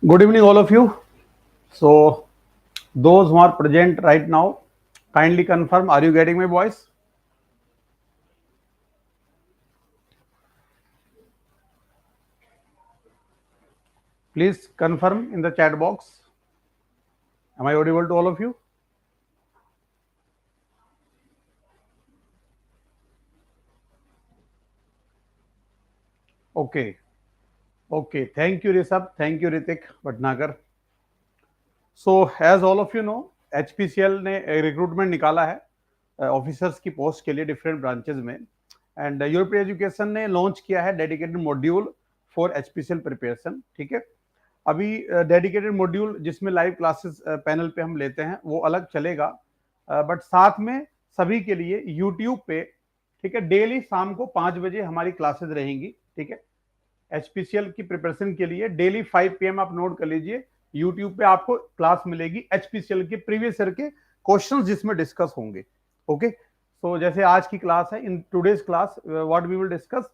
Good evening, all of you. So, those who are present right now, kindly confirm, are you getting my voice? Please confirm in the chat box. Am I audible to all of you? Okay. Okay. Thank you, Rishabh. Thank you, Ritik Bhatnagar. So, as all of you know, HPCL ने recruitment निकाला है officers की post के लिए different branches में and यूरोपीय education ने launch किया है dedicated module for HPCL preparation. ठीक है, अभी डेडिकेटेड मॉड्यूल जिसमें लाइव क्लासेस पैनल पे हम लेते हैं वो अलग चलेगा, बट साथ में सभी के लिए यूट्यूब पे, ठीक है, डेली शाम को 5 बजे हमारी क्लासेस रहेंगी. ठीक है, एचपीसीएल की प्रिपरेशन के लिए डेली 5 PM आप नोट कर लीजिए, यूट्यूब पे आपको क्लास मिलेगी एचपीसीएल के प्रीवियस ईयर के क्वेश्चंस जिसमें डिस्कस होंगे. ओके, सो जैसे आज की क्लास है, in today's class what we will discuss,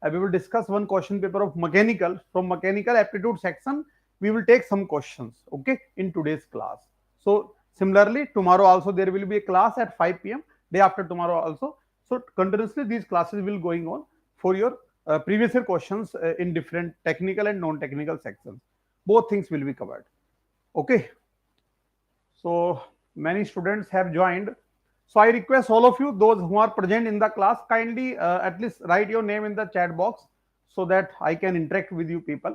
we will discuss one question paper of mechanical. From mechanical aptitude section we will take some questions, okay, in today's class. So similarly tomorrow also there will be a class at 5 PM, day after tomorrow also. So continuously these classes will going on for your previous year questions in different technical and non-technical sections. Both things will be covered. Okay, so many students have joined. So I request all of you, those who are present in the class, kindly at least write your name in the chat box so that I can interact with you people.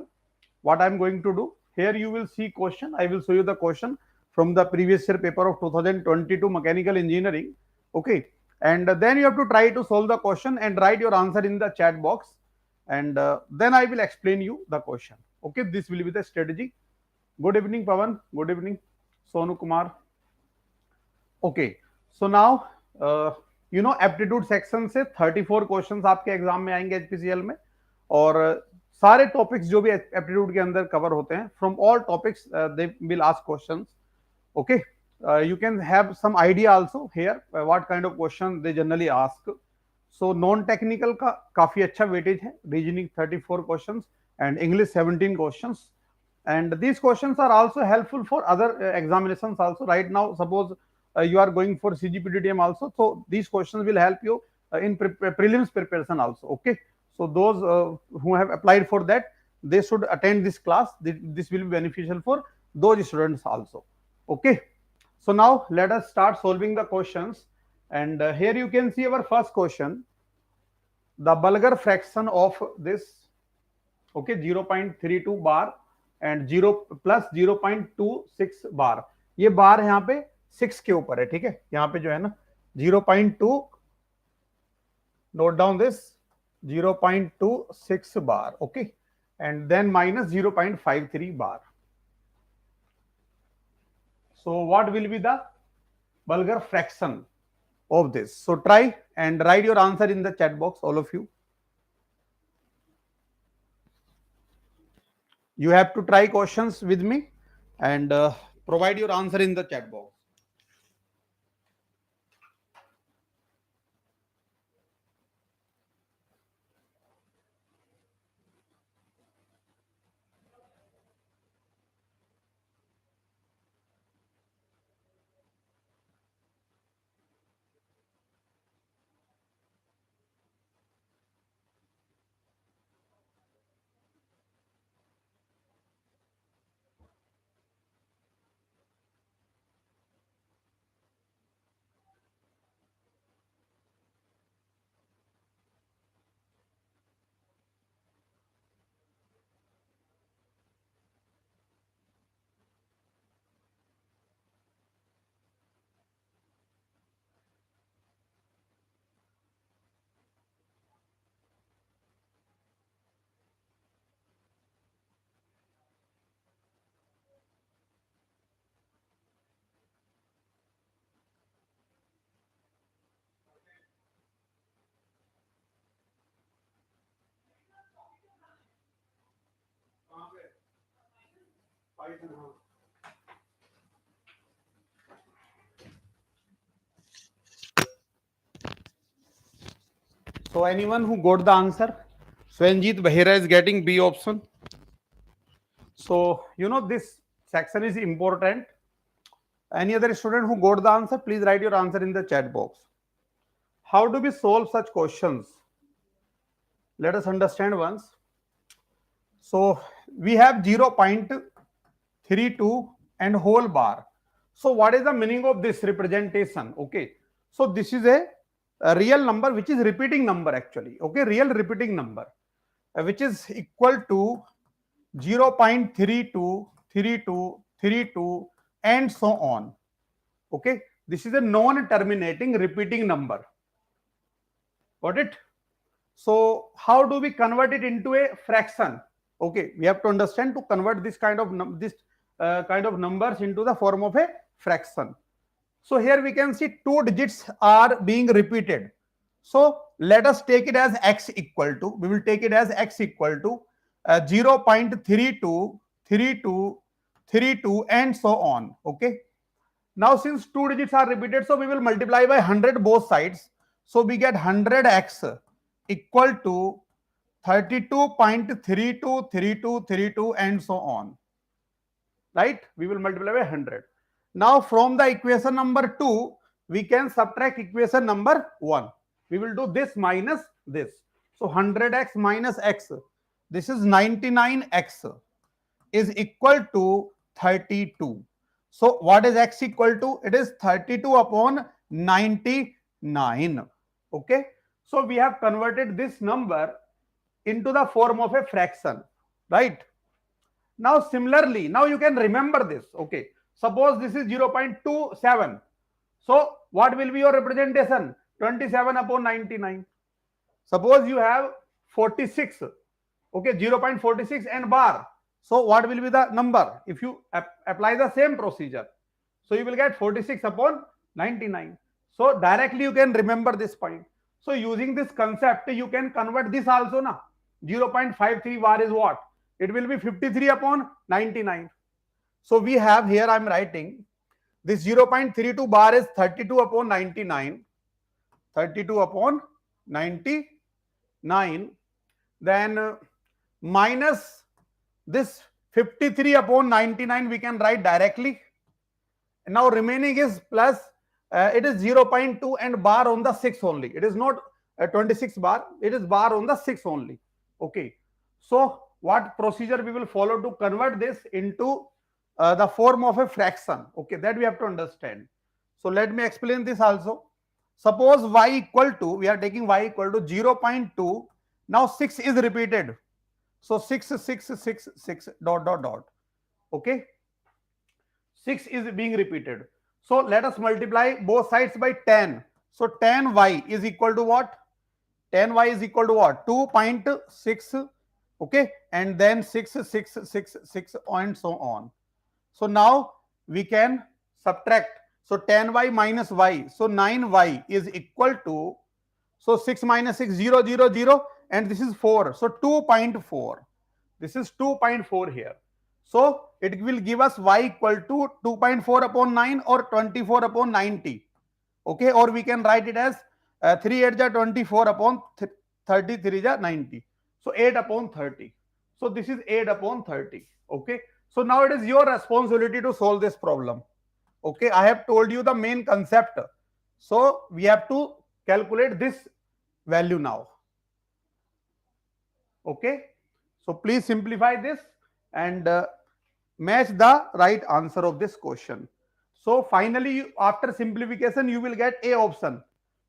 What I'm going to do, here you will see question. I will show you the question from the previous year paper of 2022 mechanical engineering. Okay, and then you have to try to solve the question and write your answer in the chat box, and then I will explain you the question. Okay, this will be the strategy. Good evening, Pavan. Good evening, Sonu Kumar. Okay, so now you know aptitude section से 34 questions आपके exam में आएंगे HPCL में, और सारे topics जो भी aptitude के अंदर कवर होते हैं, from all topics they will ask questions. Okay, you can have some idea also here what kind of question they generally ask. So non technical का काफी अच्छा वेटेज है, reasoning 34 questions and English 17 questions, and these questions are also helpful for other examinations also. Right now suppose you are going for CGPTTM also, so these questions will help you in prelims preparation also. Okay, so those who have applied for that, they should attend this class. This will be beneficial for those students also. Okay, so now let us start solving the questions, and here you can see our first question. The bulgar fraction of this, okay, 0.32 bar and 0 plus 0.26 बार. ये बार यहाँ पे 6 के ऊपर है. ठीक है, यहाँ पे जो है ना 0.2, note down this, 0.26 bar. Okay, and then minus 0.53 bar. So what will be the bulgar fraction of this? So try and write your answer in the chat box, all of you. You have to try questions with me and provide your answer in the chat box. So anyone who got the answer? Swanjit Bahira is getting B option. So, this section is important. Any other student who got the answer, please write your answer in the chat box. How do we solve such questions? Let us understand once. So, we have 0.32 and whole bar. So, what is the meaning of this representation? Okay. So, this is a real number which is repeating number actually. Okay. Real repeating number which is equal to 0.32, 32, 32 and so on. Okay. This is a non-terminating repeating number. Got it? So how do we convert it into a fraction? Okay, we have to understand to convert this kind of numbers into the form of a fraction. So here we can see two digits are being repeated. So let us take it as x equal to, we will take it as x equal to 0.32, 32, 32 and so on. Okay. Now since two digits are repeated, so we will multiply by 100 both sides. So we get 100x equal to 32.323232 and so on. Right? We will multiply by 100. Now from the equation number 2, we can subtract equation number 1. We will do this minus this. So 100x minus x. This is 99x is equal to 32. So what is x equal to? It is 32 upon 99. Okay. So we have converted this number into the form of a fraction, right? Now similarly, now you can remember this. Okay. Suppose this is 0.27. So what will be your representation? 27 upon 99. Suppose you have 46. Okay, 0.46 and bar. So what will be the number if you apply the same procedure? So you will get 46 upon 99. So directly you can remember this point. So using this concept, you can convert this also now. 0.53 bar is what? It will be 53 upon 99. So we have here, I am writing this 0.32 bar is 32 upon 99. 32 upon 99. Then minus this 53 upon 99 we can write directly. Now remaining is plus, it is 0.2 and bar on the 6 only. It is not 26 bar, it is bar on the 6 only. Okay. So what procedure we will follow to convert this into the form of a fraction? Okay, that we have to understand. So let me explain this also. Suppose y equal to, we are taking y equal to 0.2. Now 6 is repeated. So 6, 6, 6, 6, dot, dot, dot. Okay. 6 is being repeated. So let us multiply both sides by 10. So 10y is equal to what? 10y is equal to what? 2.6. Okay. And then 6, 6, 6, 6 and so on. So now we can subtract. So 10y minus y. So 9y is equal to, so 6 minus 6, 0, 0, 0. And this is 4. So 2.4. This is 2.4 here. So it will give us y equal to 2.4 upon 9 or 24 upon 90. Okay. Or we can write it as 3 8 ja 24 upon 33 ja 90. So 8 upon 30. So this is 8 upon 30. Okay. So now it is your responsibility to solve this problem. Okay. I have told you the main concept. So we have to calculate this value now. Okay. So please simplify this and match the right answer of this question. So finally, after simplification, you will get A option,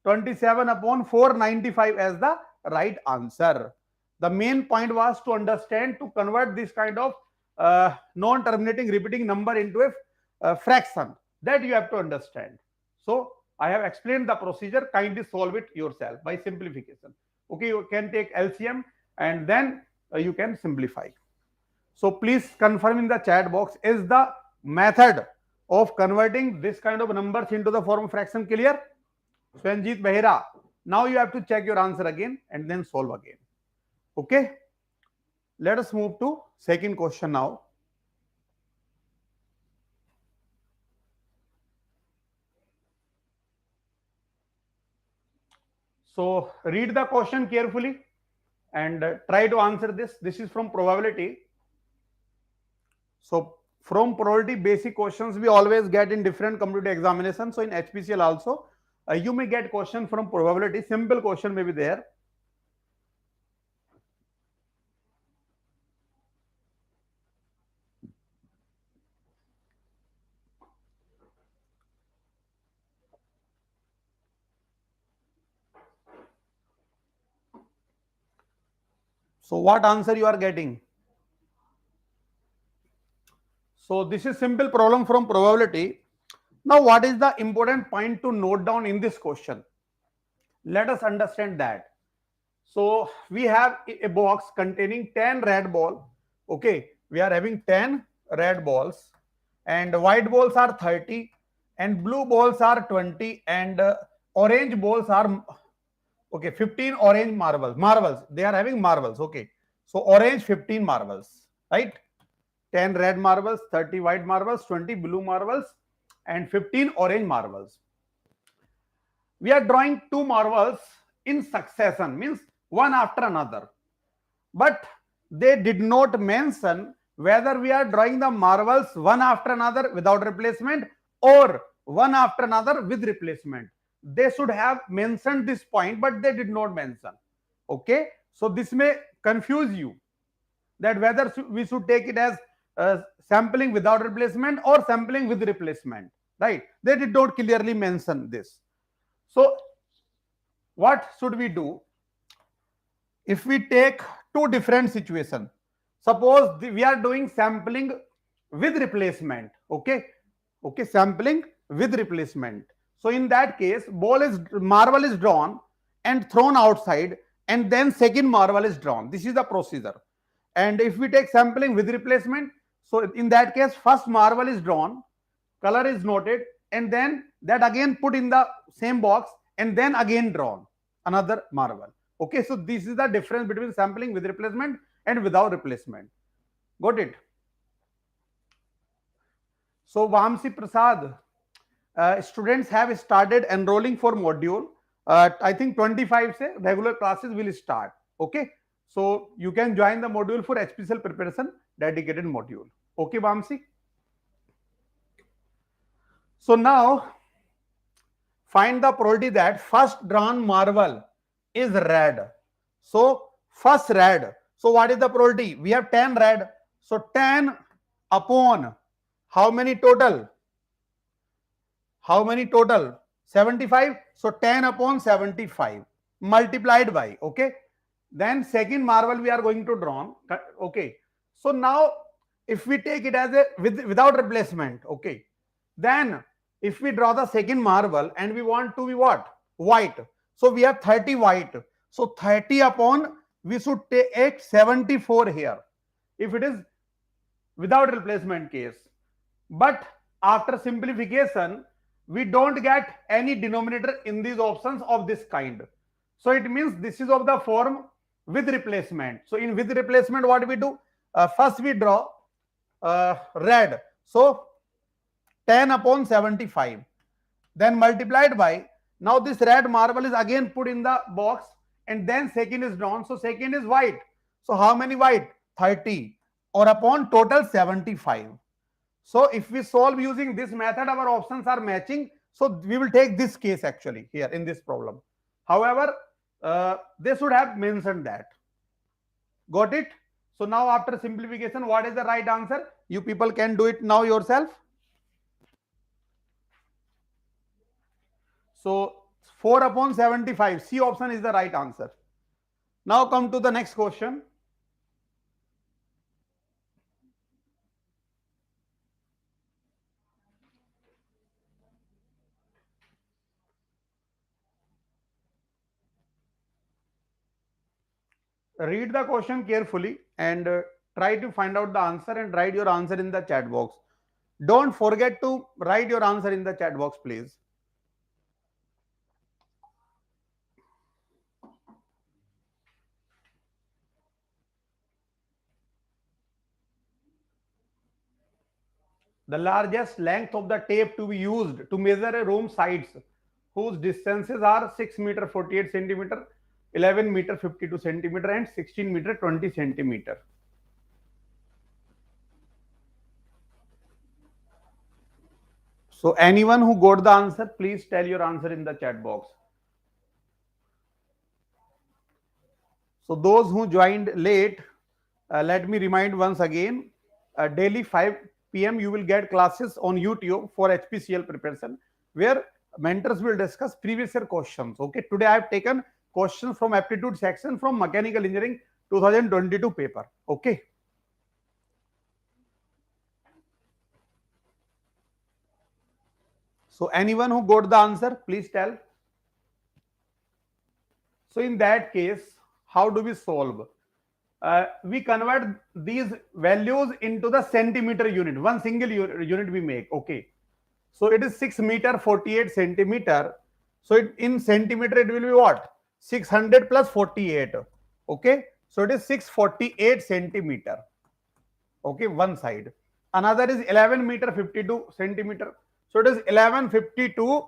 27 upon 495 as the right answer. The main point was to understand, to convert this kind of non-terminating repeating number into a fraction. That you have to understand. So I have explained the procedure. Kindly solve it yourself by simplification. Okay, you can take LCM and then you can simplify. So please confirm in the chat box, is the method of converting this kind of numbers into the form of fraction clear? Swanjit Behera, now you have to check your answer again and then solve again. Okay. Let us move to second question now. So read the question carefully and try to answer this. This is from probability. So from probability basic questions we always get in different competitive examinations. So in HPCL also you may get question from probability, simple question may be there. So what answer you are getting? So this is simple problem from probability. Now what is the important point to note down in this question? Let us understand that. So we have a box containing 10 red ball. Okay, we are having 10 red balls and white balls are 30 and blue balls are 20 and orange balls are okay 15 orange marbles. They are having marbles. Okay, so orange 15 marbles, right? 10 red marbles, 30 white marbles, 20 blue marbles and 15 orange marbles. We are drawing two marbles in succession, means one after another, but they did not mention whether we are drawing the marbles one after another without replacement or one after another with replacement. They should have mentioned this point, but they did not mention. Okay, so this may confuse you that whether we should take it as sampling without replacement or sampling with replacement, right? They did not clearly mention this. So what should we do? If we take two different situations, suppose we are doing sampling with replacement. Okay, sampling with replacement. So in that case, marble is drawn and thrown outside and then second marble is drawn. This is the procedure. And if we take sampling with replacement, so in that case first marble is drawn, color is noted, and then that again put in the same box and then again drawn another marble. Okay, so this is the difference between sampling with replacement and without replacement. Got it? So Vamsi Prasad, students have started enrolling for module. I think 25 se regular classes will start. Okay, so you can join the module for HPCL preparation dedicated module. Okay, Vamsi. So now find the probability that first drawn marble is red. So first red. So what is the probability? We have 10 red. So 10 upon how many total? How many total? 75. So 10 upon 75 multiplied by, okay. Then second marble we are going to draw. Okay. So now if we take it as a without replacement, okay, then if we draw the second marble and we want to be what? White. So we have 30 white. So 30 upon, we should take 74 here if it is without replacement case. But after simplification, we don't get any denominator in these options of this kind. So it means this is of the form with replacement. So in with replacement, what we do? First we draw red. So 10 upon 75. Then multiplied by, now this red marble is again put in the box and then second is drawn. So second is white. So how many white? 30 or upon total 75. So if we solve using this method, our options are matching. So we will take this case actually here in this problem. However, they should have mentioned that. Got it? So now after simplification, what is the right answer? You people can do it now yourself. So 4 upon 75, C option is the right answer. Now come to the next question. Read the question carefully and try to find out the answer and write your answer in the chat box. Don't forget to write your answer in the chat box, please. The largest length of the tape to be used to measure a room sides whose distances are 6 meter 48 centimeter, 11 meter 52 centimeter and 16 meter 20 centimeter. So anyone who got the answer, please tell your answer in the chat box. So those who joined late, let me remind once again, daily 5 p.m. you will get classes on YouTube for HPCL preparation, where mentors will discuss previous year questions. Okay, today I have taken questions from aptitude section from mechanical engineering 2022 paper. Okay. So anyone who got the answer, please tell. So in that case, how do we solve? We convert these values into the centimeter unit. One single unit we make. Okay. So it is 6 meter 48 centimeter. So in centimeter it will be what? 600 plus 48. Okay. So it is 648 centimeter. Okay, one side. Another is 11 meter 52 centimeter. So it is 1152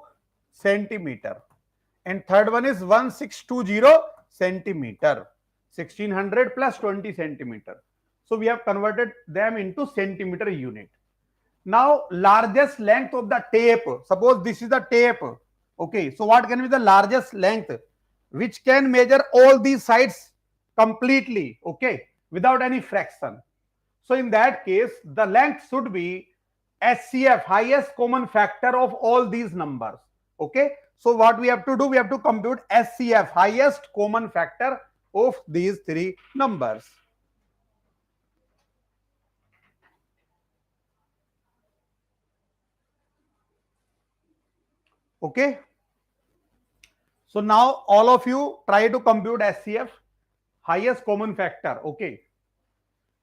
centimeter. And third one is 1620 centimeter. 1600 plus 20 centimeter. So we have converted them into centimeter unit. Now largest length of the tape. Suppose this is the tape. Okay, so what can be the largest length which can measure all these sides completely, okay, without any fraction? So in that case, the length should be HCF, highest common factor of all these numbers. Okay. So what we have to do, we have to compute HCF, highest common factor of these three numbers. Okay. So now all of you try to compute HCF, highest common factor. Okay.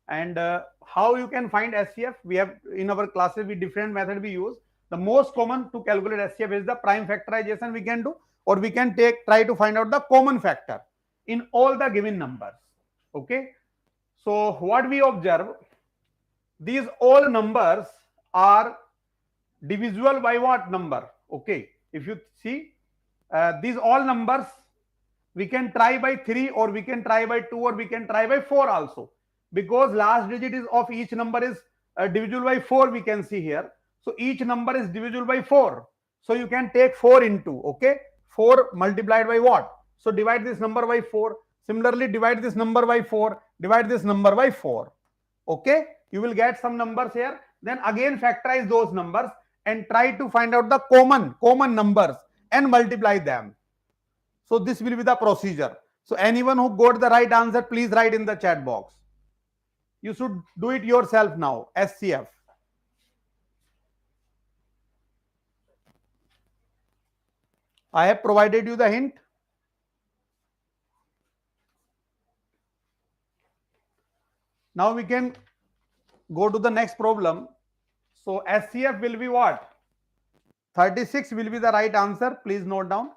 And how you can find HCF? We have in our classes with different method we use. The most common to calculate HCF is the prime factorization we can do, or we can try to find out the common factor in all the given numbers. Okay. So what we observe, these all numbers are divisible by what number? Okay. If you see, these all numbers we can try by 3, or we can try by 2, or we can try by 4 also, because last digit is of each number is divisible by 4. We can see here, so each number is divisible by 4, so you can take 4 into, okay, 4 multiplied by what? So divide this number by 4. Similarly, divide this number by 4, divide this number by 4. Okay, you will get some numbers here. Then again factorize those numbers and try to find out the common numbers and multiply them. So this will be the procedure. So anyone who got the right answer, please write in the chat box. You should do it yourself now. SCF. I have provided you the hint. Now we can go to the next problem. So SCF will be what? 36 will be the right answer. Please note down.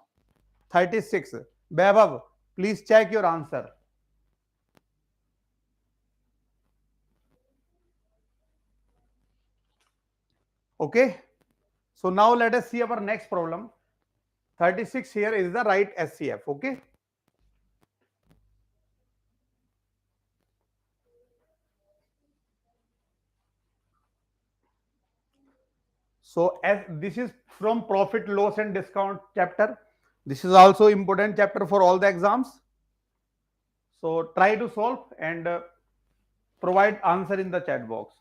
36. Vaibhav, please check your answer. Okay. So now let us see our next problem. 36 here is the right SCF. Okay. So as this is from profit, loss and discount chapter. This is also important chapter for all the exams. So try to solve and provide answer in the chat box.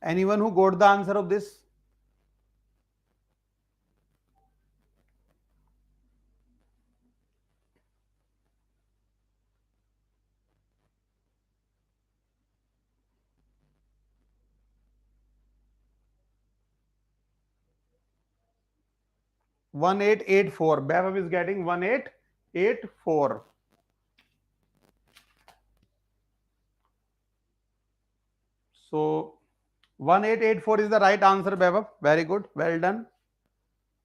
Anyone who got the answer of this? One 1884. Vaibhav is getting 1884. So 1884 is the right answer, Vaibhav. Very good. Well done.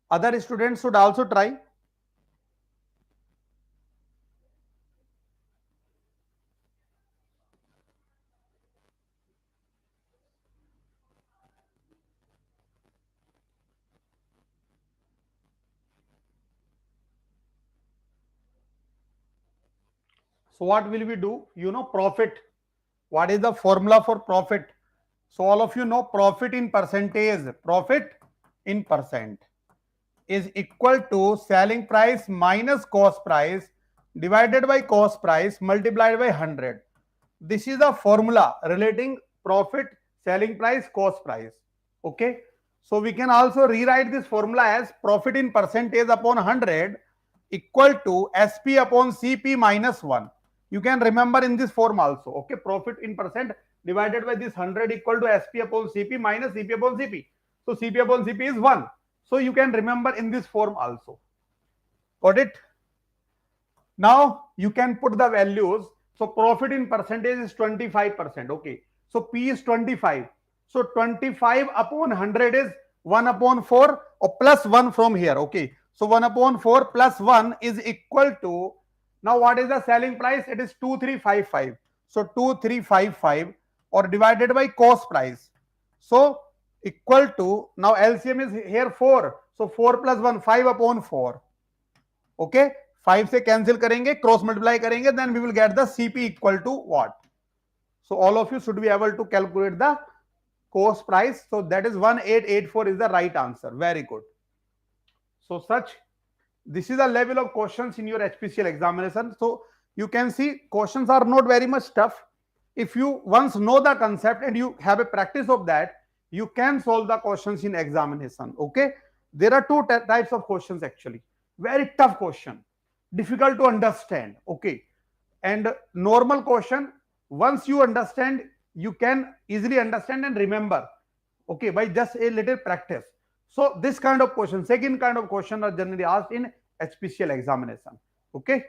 Other students should also try. So what will we do? You know profit. What is the formula for profit? So all of you know profit in percentage. Profit in percent is equal to selling price minus cost price divided by cost price multiplied by 100. This is the formula relating profit, selling price, cost price. Okay. So we can also rewrite this formula as profit in percentage upon 100 equal to SP upon CP minus 1. You can remember in this form also. Okay. Profit in percent divided by this 100 equal to SP upon CP minus CP upon CP. So CP upon CP is 1. So you can remember in this form also. Got it? Now you can put the values. So profit in percentage is 25%. Okay. So P is 25. So 25 upon 100 is 1 upon 4 or plus 1 from here. Okay. So 1 upon 4 plus 1 is equal to, now what is the selling price? It is 2355. So 2355 or divided by cost price. So equal to, now LCM is here 4. So 4 plus 1, 5 upon 4. Okay. 5 से cancel करेंगे, cross multiply करेंगे, then we will get the CP equal to what? So all of you should be able to calculate the cost price. So that is 1884 is the right answer. Very good. So this is the level of questions in your HPCL examination. So you can see questions are not very much tough. If you once know the concept and you have a practice of that, you can solve the questions in examination. Okay. There are two types of questions actually. Very tough question, difficult to understand. Okay. And normal question, once you understand, you can easily understand and remember. Okay, by just a little practice. So this kind of question, second kind of question are generally asked in HPCL examination. Okay.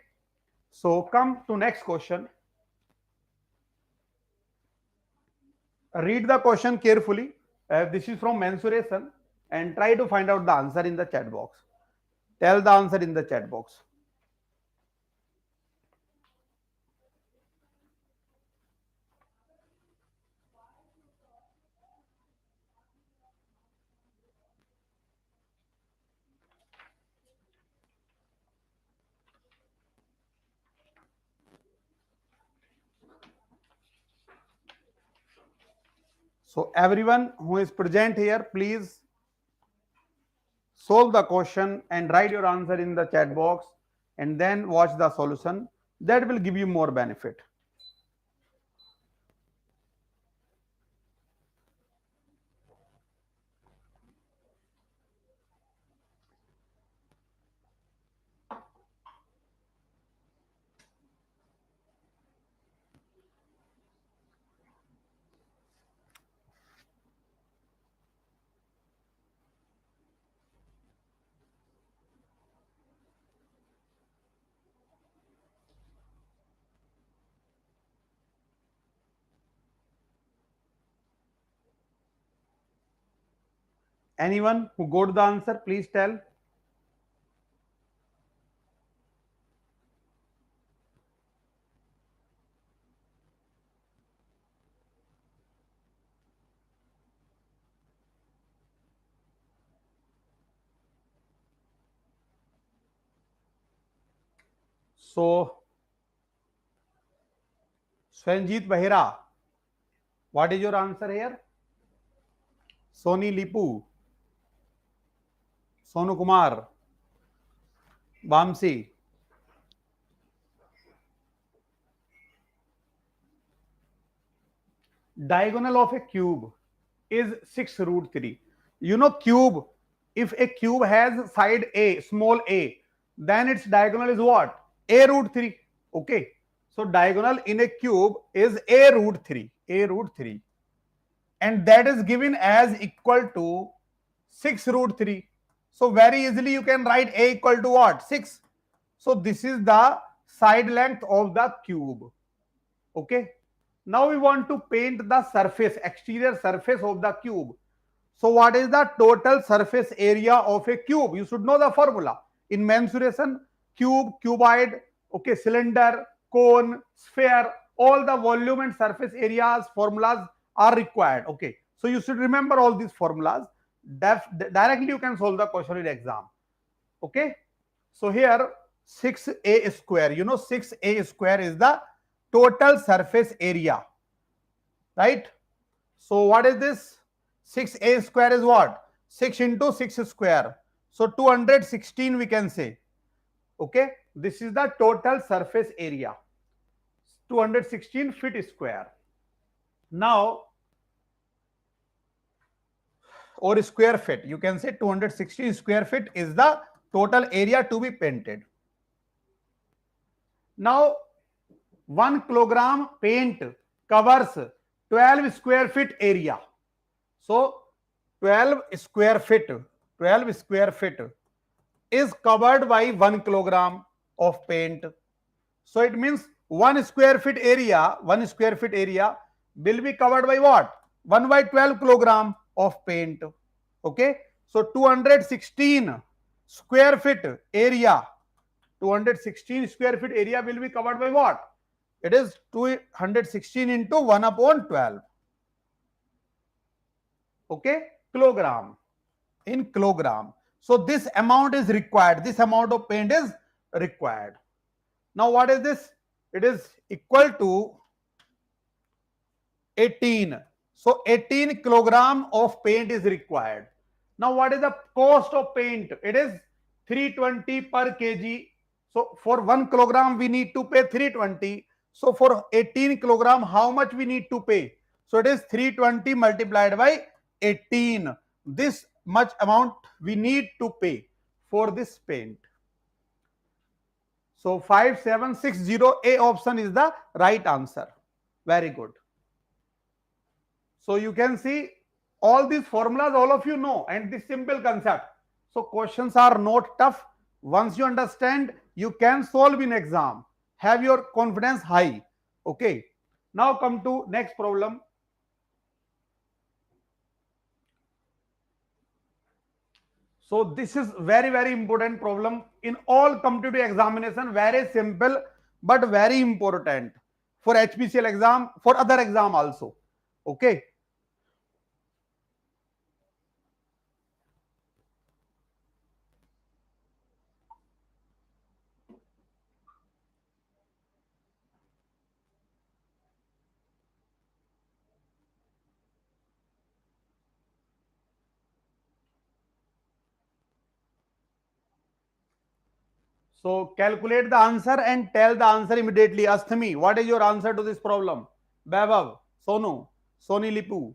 So come to next question. Read the question carefully. This is from Mensuration and try to find out the answer in the chat box. Tell the answer in the chat box. So everyone who is present here, please solve the question and write your answer in the chat box and then watch the solution. That will give you more benefit. Anyone who got the answer, please tell. So, Swanjit Bahira, what is your answer here? Soni Lipu, Sonu Kumar, Bamsi. Diagonal of a cube is 6 root 3. You know cube, if a cube has side A, small a, then its diagonal is what? A root 3. Okay. So diagonal in a cube is A root 3. A root 3. And that is given as equal to 6 root 3. So very easily you can write A equal to what? 6. So this is the side length of the cube. Okay. Now we want to paint the surface, exterior surface of the cube. So what is the total surface area of a cube? You should know the formula. In mensuration, cube, cuboid, okay, cylinder, cone, sphere, all the volume and surface areas formulas are required. Okay. So you should remember all these formulas. Directly you can solve the question in exam. Okay. So here 6a square. You know 6a square is the total surface area, right? So what is this? 6a square is what? 6 into 6 square. So 216 we can say. Okay, this is the total surface area, 216 feet square. Now, or square feet, you can say 216 square feet is the total area to be painted. Now, 1 kilogram paint covers 12 square feet area. So 12 square feet, 12 square feet is covered by 1 kilogram of paint. So it means 1 square feet area, 1 square feet area will be covered by what? 1 by 12 kilogram of paint. Okay. So 216 square feet area, 216 square feet area will be covered by what? It is 216 into 1 upon 12. Okay, kilogram, in kilogram. So this amount is required, this amount of paint is required. Now what is this? It is equal to 18. So 18 kilogram of paint is required. Now what is the cost of paint? It is 320 per kg. So for 1 kilogram we need to pay 320. So for 18 kilogram how much we need to pay? So it is 320 multiplied by 18. This much amount we need to pay for this paint. So 5760A option is the right answer. Very good. So you can see all these formulas all of you know, and this simple concept. So questions are not tough. Once you understand, you can solve in exam. Have your confidence high. Okay. Now come to next problem. So this is very important problem in all competitive examination. Very simple but very important for HPCL exam, for other exam also. Okay. So calculate the answer and tell the answer immediately. Asthami, what is your answer to this problem? Vaibhav, Sonu, Soni Lipu.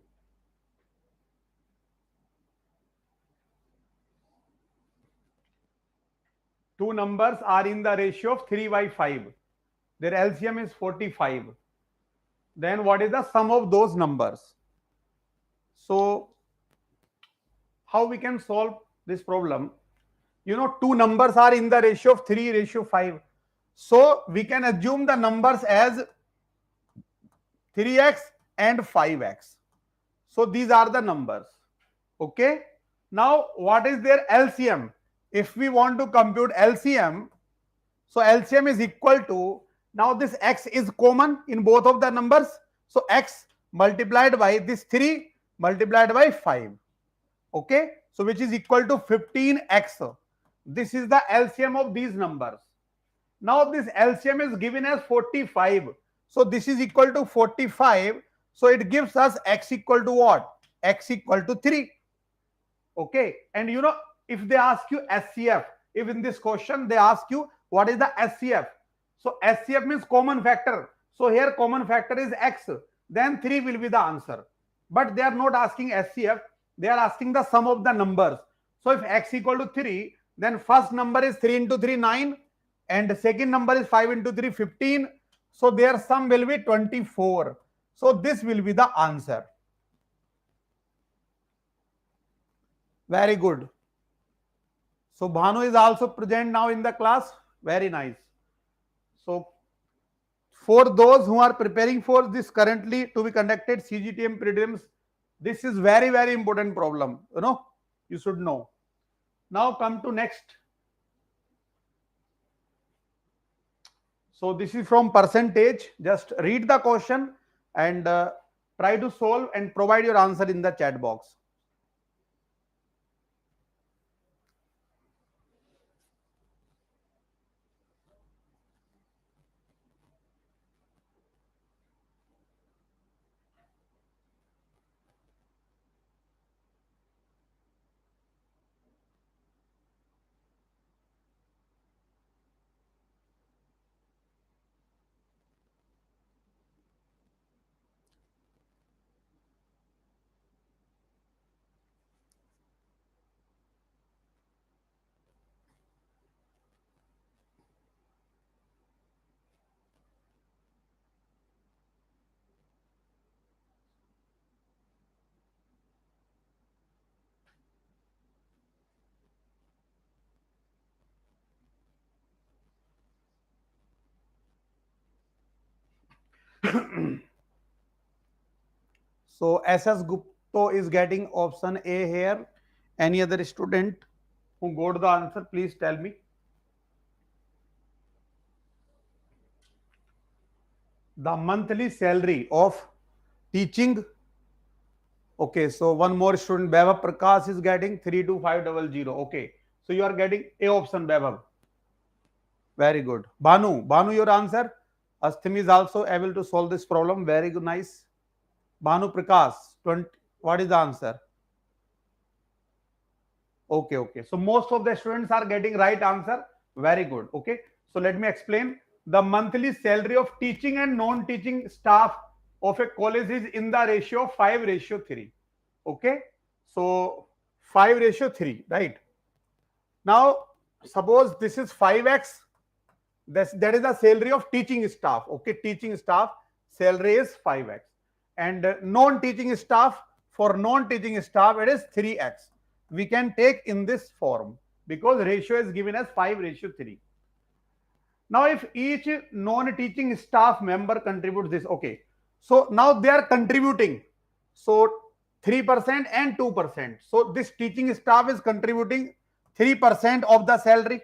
Two numbers are in the ratio of 3 by 5. Their LCM is 45. Then what is the sum of those numbers? So how we can solve this problem? You know, two numbers are in the ratio of 3:5. So we can assume the numbers as 3x and 5x. So these are the numbers. Okay. Now what is their LCM? If we want to compute LCM, so LCM is equal to, now this x is common in both of the numbers. So x multiplied by this 3 multiplied by 5. Okay. So which is equal to 15x. This is the LCM of these numbers. Now this LCM is given as 45. So this is equal to 45. So it gives us x equal to what? X equal to 3. Okay. And you know, if they ask you SCF, if in this question they ask you what is the SCF? So SCF means common factor. So here common factor is x. Then 3 will be the answer. But they are not asking SCF. They are asking the sum of the numbers. So if x equal to 3, then first number is 3 into 3, 9. And the second number is 5 into 3, 15. So their sum will be 24. So this will be the answer. Very good. So Bhanu is also present now in the class. Very nice. So for those who are preparing for this currently to be conducted CGTM prelims, this is very important problem. You know, you should know. Now come to next. So this is from percentage. Just read the question and try to solve and provide your answer in the chat box. So SS Gupta is getting option A here. Any other student who got the answer, please tell me. The monthly salary of teaching. Okay, so one more student, Vaibhav Prakash is getting 32500. Okay, so you are getting A option, Vaibhav. Very good. Banu, your answer. Asthmi is also able to solve this problem. Very good, nice. Banu Prakash, 20. What is the answer? Okay, okay. So most of the students are getting right answer. Very good. Okay. So let me explain. The monthly salary of teaching and non-teaching staff of a college is in the ratio of 5:3. Okay. So 5:3, right? Now, suppose this is 5x. That is the salary of teaching staff. Okay. Teaching staff salary is 5x. And non-teaching staff, for non-teaching staff, it is 3x. We can take in this form because ratio is given as 5:3. Now, if each non-teaching staff member contributes this, okay. So now they are contributing. So 3% and 2%. So this teaching staff is contributing 3% of the salary.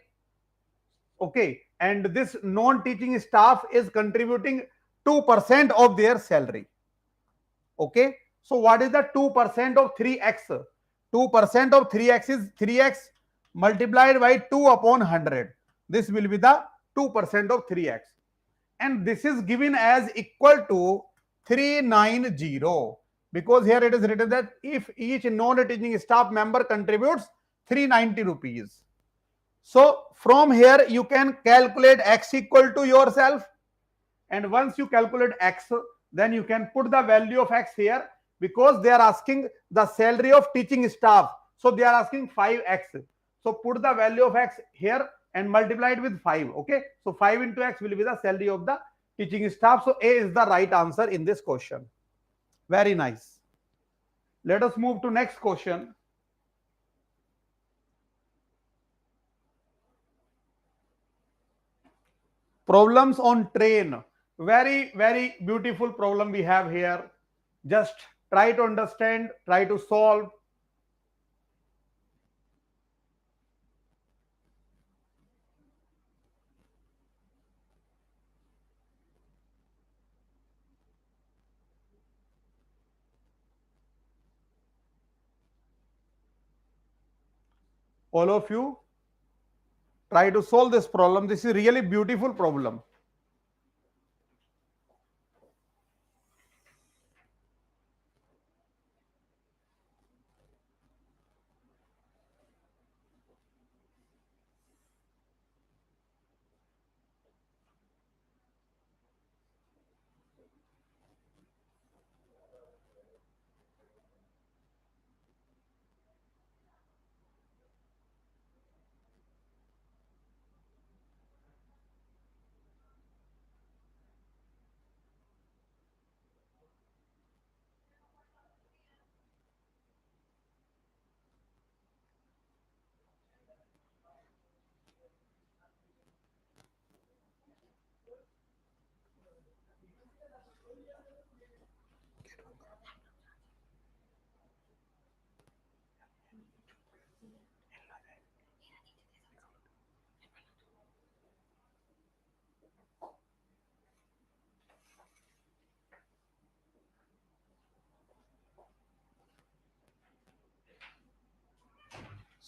Okay. And this non-teaching staff is contributing 2% of their salary. Okay. So what is the 2% of 3x? 2% of 3x is 3x multiplied by 2 upon 100. This will be the 2% of 3x. And this is given as equal to 390, because here it is written that if each non-teaching staff member contributes 390 rupees. So from here you can calculate x equal to yourself. And once you calculate x, then you can put the value of x here, because they are asking the salary of teaching staff. So they are asking 5x. So put the value of x here and multiply it with 5. Okay. So 5 into x will be the salary of the teaching staff. So A is the right answer in this question. Very nice. Let us move to next question. Problems on train. Very beautiful problem we have here. Just try to understand, try to solve. All of you try to solve this problem. This is really beautiful problem.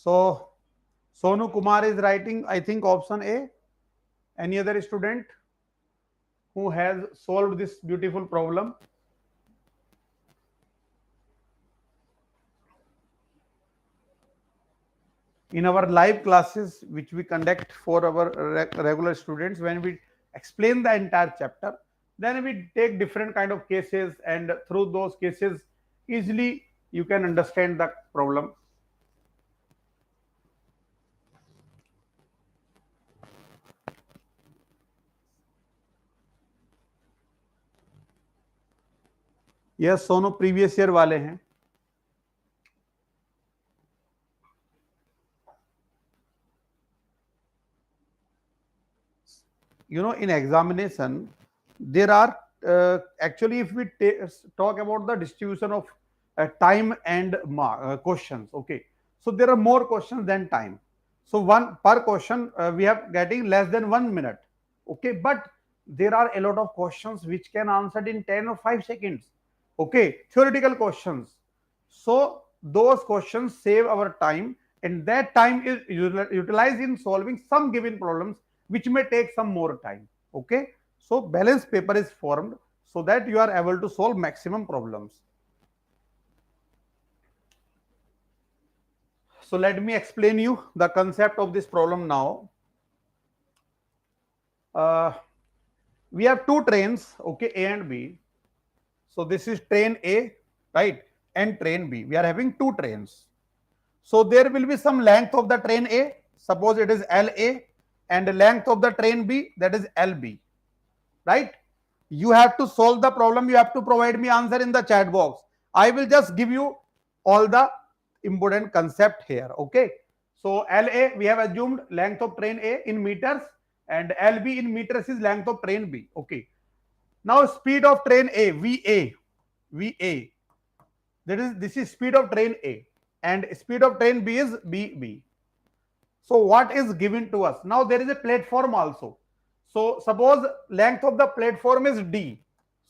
So Sonu Kumar is writing, I think, option A. Any other student who has solved this beautiful problem? In our live classes, which we conduct for our regular students, when we explain the entire chapter, then we take different kind of cases, and through those cases, easily you can understand the problem. Yes Sonu, previous year वाले हैं. You know, in examination there are actually, if we talk about the distribution of time and questions, okay, so there are more questions than time. So one per question, we are getting less than 1 minute, okay, but there are a lot of questions which can answered in 10 or 5 seconds, okay, theoretical questions. So those questions save our time, and that time is utilized in solving some given problems which may take some more time, okay. So balance paper is formed so that you are able to solve maximum problems. So let me explain you the concept of this problem now. uh, we have two trains, okay, A and B. So this is train A, right, and train B. We are having two trains. So there will be some length of the train A, suppose it is LA, and the length of the train B, that is LB, right? You have to solve the problem. You have to provide me answer in the chat box. I will just give you all the important concept here, okay? So LA, we have assumed length of train A in meters, and LB in meters is length of train B, okay? Now speed of train A, VA, this is speed of train A, and speed of train B is BB. So what is given to us? Now there is a platform also. So suppose length of the platform is D.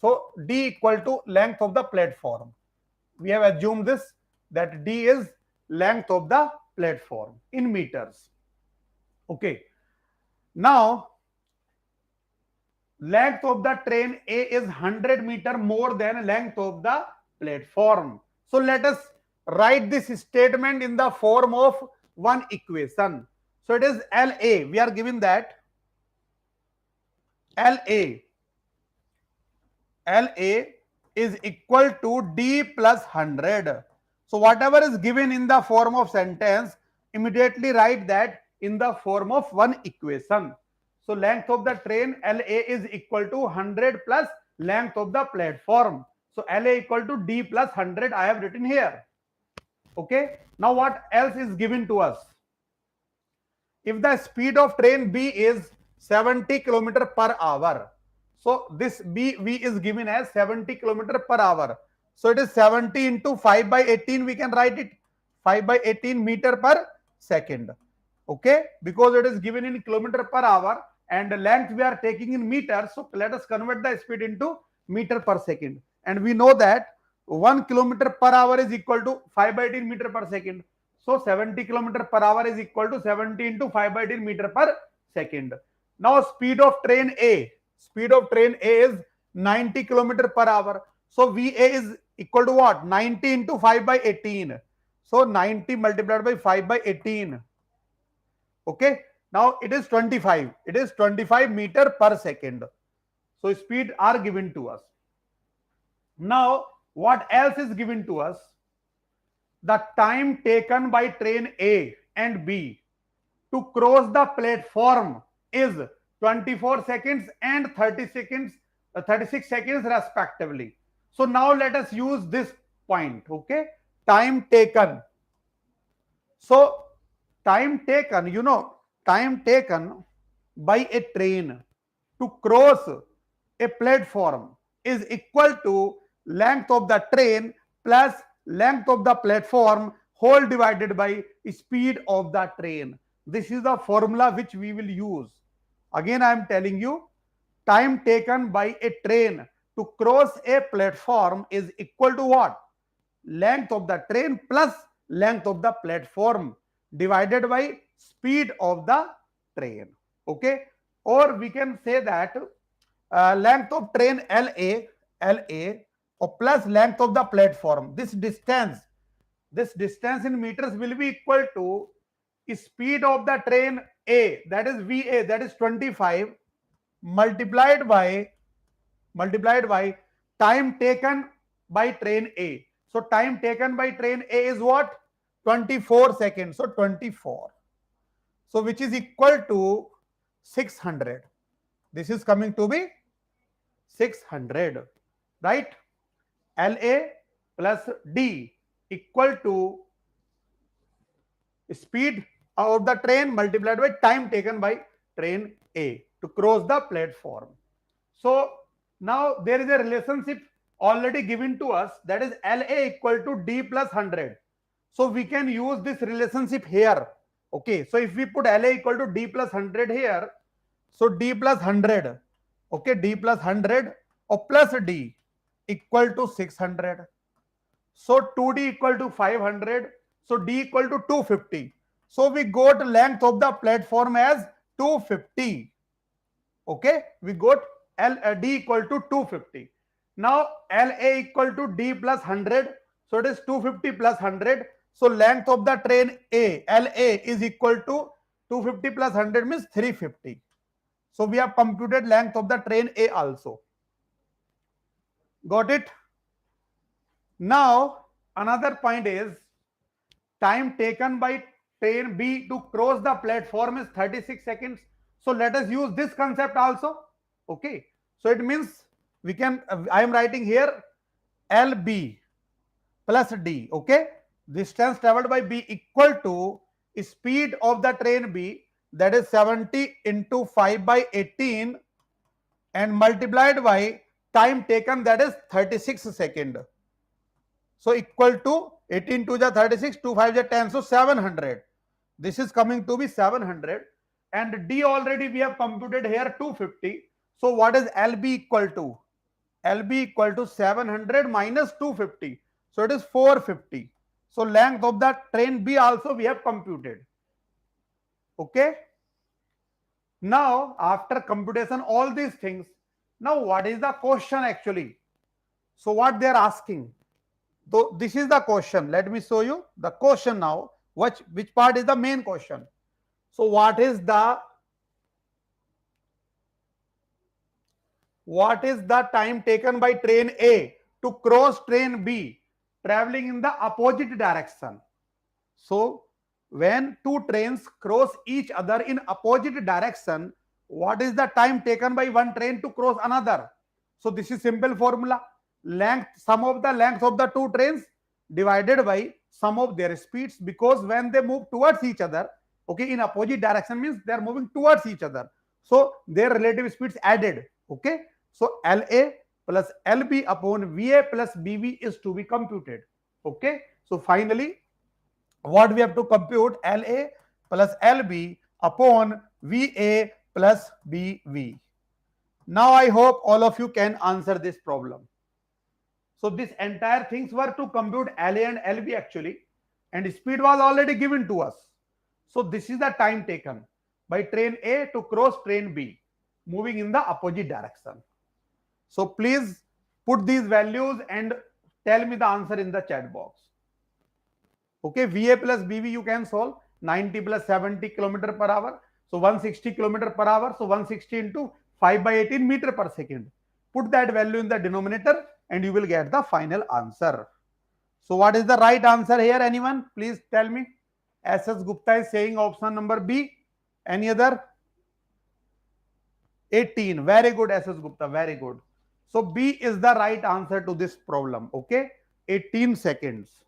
So D equal to length of the platform. We have assumed this, that D is length of the platform in meters. Okay. Now length of the train A is 100 meter more than length of the platform. So let us write this statement in the form of one equation. So it is LA. We are given that LA is equal to D plus 100. So whatever is given in the form of sentence, immediately write that in the form of one equation. So length of the train LA is equal to 100 plus length of the platform. So LA equal to D plus 100 I have written here. Okay. Now what else is given to us? If the speed of train B is 70 km per hour, so this BV is given as 70 km per hour. So it is 70 into 5 by 18, we can write it 5 by 18 meter per second. Okay, because it is given in kilometer per hour and the length we are taking in meters. So let us convert the speed into meter per second. And we know that 1 kilometer per hour is equal to 5 by 18 meter per second. So 70 km per hour is equal to 70 into 5 by 10 meter per second. Now speed of train A is 90 km per hour. So VA is equal to what? 90 into 5 by 18. So 90 multiplied by 5 by 18. Okay. Now it is 25. It is 25 meter per second. So speed are given to us. Now what else is given to us? The time taken by train A and B to cross the platform is 24 seconds and 36 seconds respectively. So now let us use this point, okay? Time taken. So time taken, time taken by a train to cross a platform is equal to length of the train plus length of the platform whole divided by speed of the train. This is the formula which we will use. Again, I am telling you, time taken by a train to cross a platform is equal to what? Length of the train plus length of the platform divided by speed of the train. Okay, or we can say that length of train LA or plus length of the platform. This distance in meters will be equal to speed of the train A, that is VA, that is 25 multiplied by time taken by train A. So time taken by train A is what? 24 seconds. So 24. So which is equal to 600. This is coming to be 600, right? LA plus D equal to speed of the train multiplied by time taken by train A to cross the platform. So Now there is a relationship already given to us, that is LA equal to D plus 100. So we can use this relationship here. Okay, so if we put LA equal to D plus 100 here, so D plus 100, okay, D plus 100 or plus D equal to 600. So 2D equal to 500. So D equal to 250. So we got length of the platform as 250. Okay, we got D equal to 250. Now LA equal to D plus 100. So it is 250 plus 100. So length of the train LA is equal to 250 plus 100 means 350. So we have computed length of the train A also. Got it? Now another point is, time taken by train B to cross the platform is 36 seconds. So let us use this concept also. Okay. So it means we can, I am writing here LB plus D. Okay. Distance traveled by B equal to speed of the train B, that is 70 into 5 by 18 and multiplied by time taken, that is 36 seconds. So equal to 18 to the 36, 2 5 is 10, so 700. This is coming to be 700. And D already we have computed here 250. So what is LB equal to? LB equal to 700 minus 250. So it is 450. So length of the train B also we have computed. Okay. Now after computation all these things, now what is the question actually? So what they are asking? So this is the question. Let me show you the question now. Which part is the main question? So what is the time taken by train A to cross train B traveling in the opposite direction? So when two trains cross each other in opposite direction, what is the time taken by one train to cross another? So this is simple formula. Sum of the length of the two trains divided by sum of their speeds, because when they move towards each other, okay, in opposite direction means they are moving towards each other. So their relative speeds added. Okay. So LA plus LB upon VA plus BV is to be computed. Okay. So finally, what we have to compute? LA plus LB upon VA plus BV. Now I hope all of you can answer this problem. So this entire things were to compute LA and LB actually, and speed was already given to us. So this is the time taken by train A to cross train B moving in the opposite direction. So please put these values and tell me the answer in the chat box. Okay, VA plus BV you can solve. 90 plus 70 kilometer per hour. So 160 kilometer per hour. So 160 into 5 by 18 meter per second. Put that value in the denominator and you will get the final answer. So what is the right answer here? Anyone? Please tell me. SS Gupta is saying option number B. Any other? 18. Very good, SS Gupta. Very good. So B is the right answer to this problem. Okay. 18 seconds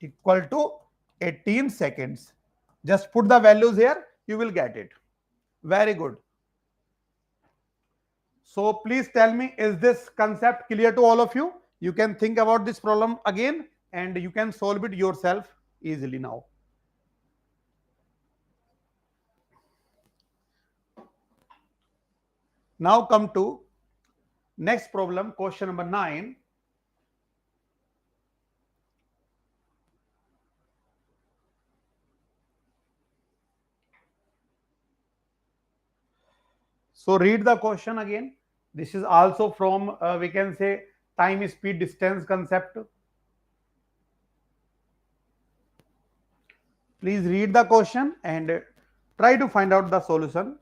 equal to 18 seconds. Just put the values here, you will get it. Very good. So please tell me, is this concept clear to all of you? You can think about this problem again and you can solve it yourself easily now. Now come to next problem, question number 9. So read the question again. This is also from we can say time, speed, distance concept. Please read the question and try to find out the solution.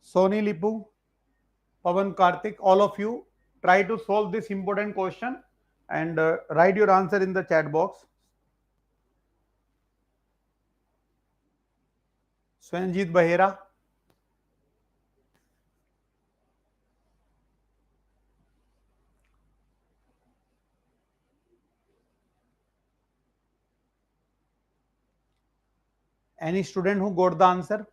Sony Lipu, Pavan Karthik, all of you try to solve this important question and write your answer in the chat box. Swanjit Bahera. Any student who got the answer?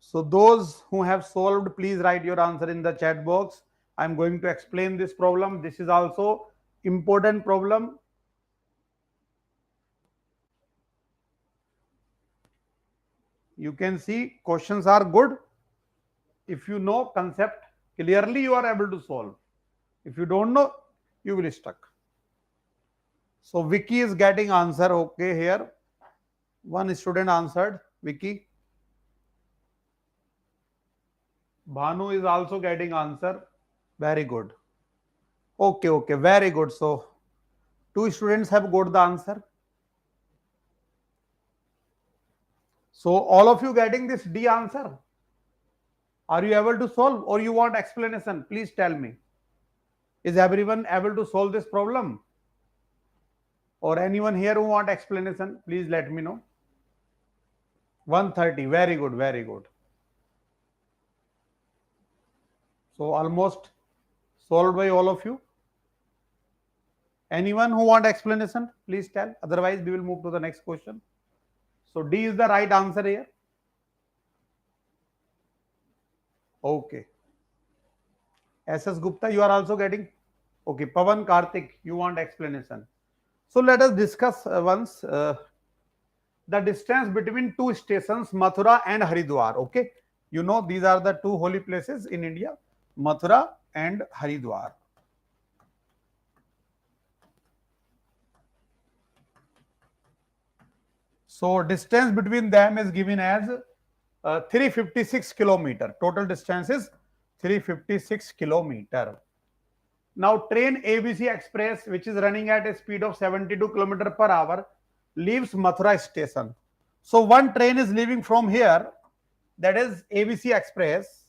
So those who have solved, please write your answer in the chat box. I'm going to explain this problem. This is also important problem. You can see questions are good. If you know concept clearly, you are able to solve. If you don't know, you will stuck. So Vicky is getting answer. Okay, here one student answered. Vicky. Bhanu is also getting answer. Very good. Okay, very good. So two students have got the answer. So all of you getting this D answer. Are you able to solve or you want explanation? Please tell me. Is everyone able to solve this problem? Or anyone here who want explanation? Please let me know. 130. Very good, very good. So almost solved by all of you. Anyone who want explanation? Please tell. Otherwise, we will move to the next question. So D is the right answer here. Okay. SS Gupta, you are also getting? Okay. Pavan Karthik, you want explanation. So let us discuss once the distance between two stations, Mathura and Haridwar. Okay. You know, these are the two holy places in India, Mathura and Haridwar. So distance between them is given as 356 kilometer. Total distance is 356 kilometer. Now train ABC Express, which is running at a speed of 72 kilometer per hour, leaves Mathura station. So one train is leaving from here, that is ABC Express,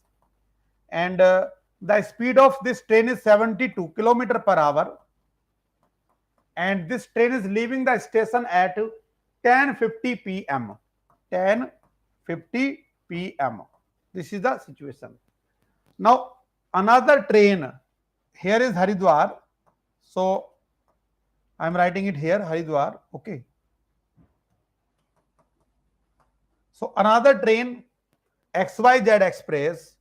and the speed of this train is 72 kilometer per hour, and this train is leaving the station at 10:50 p.m. 10:50 p.m. This is the situation. Now another train, here is Haridwar. So I am writing it here, Haridwar. Okay. So another train, XYZ Express,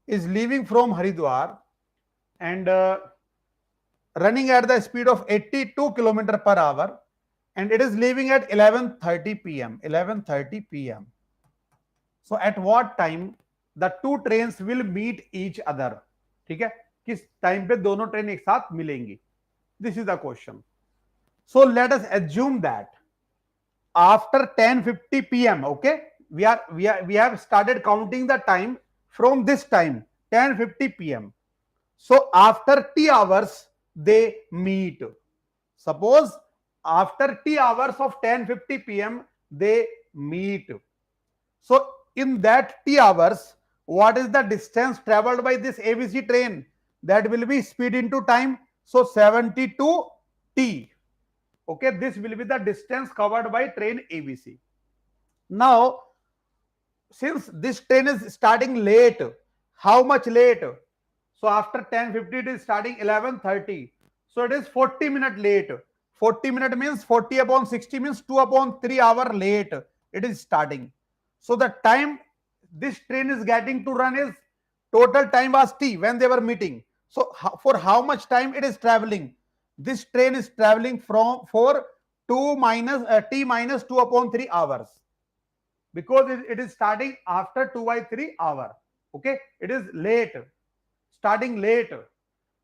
is leaving from Haridwar and running at the speed of 82 kilometer per hour, and it is leaving at 11:30 p.m. 11:30 p.m. So at what time the two trains will meet each other? ठीक है, किस time पे दोनों train एक साथ मिलेंगी? This is the question. So let us assume that after 10:50 p.m. okay, we have started counting the time from this time 10:50 p.m. So after T hours they meet. Suppose after T hours of 10:50 p.m. they meet. So in that T hours, what is the distance traveled by this ABC train? That will be speed into time. So 72 T. Okay, this will be the distance covered by train ABC. Now, since this train is starting late, how much late? So after 10:50 it is starting 11:30. So it is 40 minute late. 40 minute means 40 upon 60 means 2 upon 3 hour late. It is starting. So the time this train is getting to run is total time was T when they were meeting. So for how much time it is traveling? this train is traveling from for 2 minus t minus 2 upon 3 hours, because it is starting after 2 by 3 hour. Okay, it is late, starting late.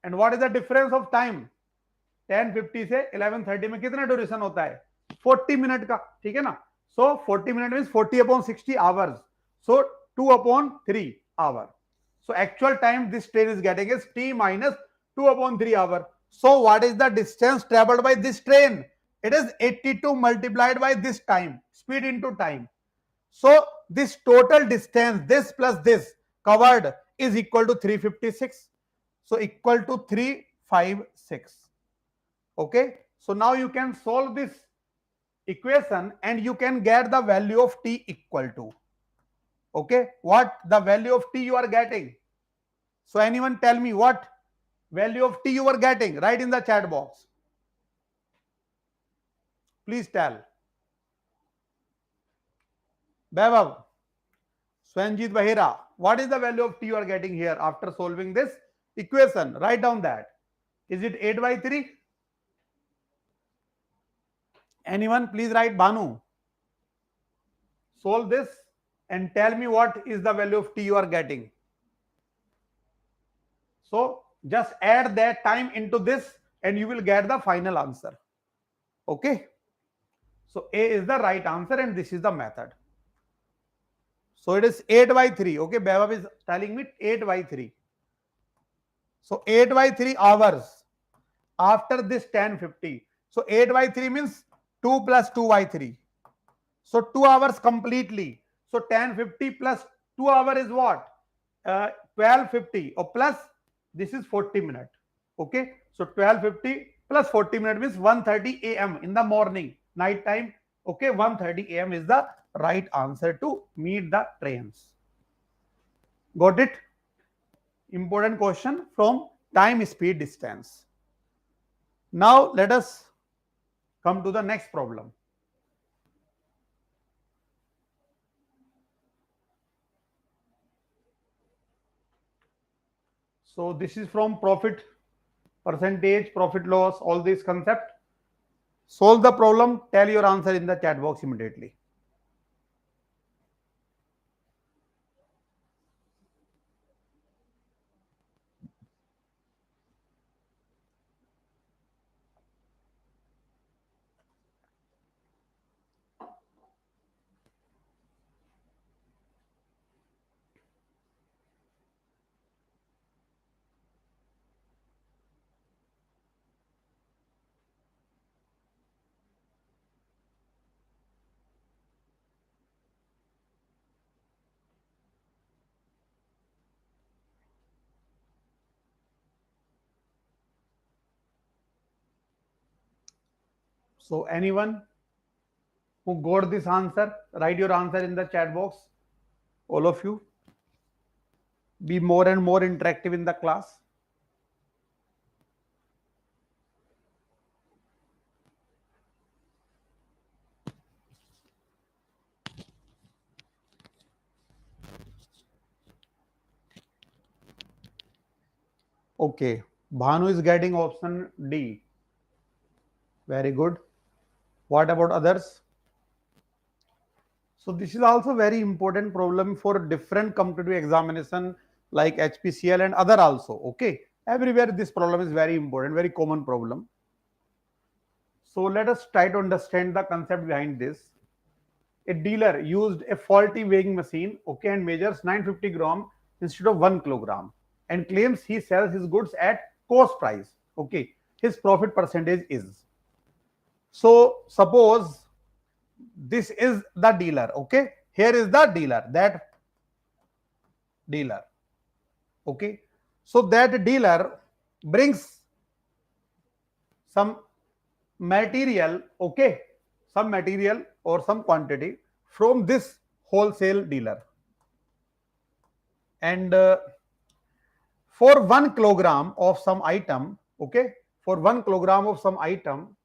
And what is the difference of time? 10:50 से 11:30 में कितना duration होता है? 40 minute का, ठीक है ना? So 40 minute means 40 upon 60 hours, so 2 upon 3 hour. So actual time this train is getting is t minus 2 upon 3 hour. So what is the distance traveled by this train? It is 82 multiplied by this time, speed into time. So this total distance, this plus this covered, is equal to 356. So equal to 356. Okay, so now you can solve this equation and you can get the value of t equal to, okay, what the value of t you are getting. So anyone tell me what value of t you are getting? Write in the chat box. Please tell. Vaibhav, Swanjit Bahira, what is the value of t you are getting here after solving this equation? Write down that. Is it 8 by 3? Anyone please write. Banu, solve this and tell me what is the value of t you are getting. So just add that time into this and you will get the final answer. Okay, so A is the right answer and this is the method. So it is 8 by 3. Okay, Vaibhav is telling me 8 by 3. So 8 by 3 hours after this 10:50. So 8 by 3 means 2 plus 2 by 3. So 2 hours completely. So 10:50 plus 2 hour is what? 12:50 or plus this is 40 minutes. Okay, so 12:50 plus 40 minutes means 1:30 a.m. in the morning, night time. Okay, 1:30 a.m. is the right answer to meet the trains. Got it? Important question from time, speed, distance. Now let us come to the next problem. So this is from profit percentage, profit loss, all this concept. Solve the problem, tell your answer in the chat box immediately. So anyone who got this answer, write your answer in the chat box. All of you. Be more and more interactive in the class. Okay, Bhanu is getting option D. Very good. What about others? So this is also very important problem for different competitive examination like HPCL and other also. Okay, everywhere this problem is very important, very common problem. So let us try to understand the concept behind this. A dealer used a faulty weighing machine, okay, and measures 950 gram instead of 1 kilogram and claims he sells his goods at cost price. Okay, his profit percentage is. So suppose this is the dealer. Okay, here is the dealer, that dealer. Okay, so that dealer brings some material, okay, some material or some quantity from this wholesale dealer, and for 1 kilogram of some item, okay, for 1 kilogram of some item,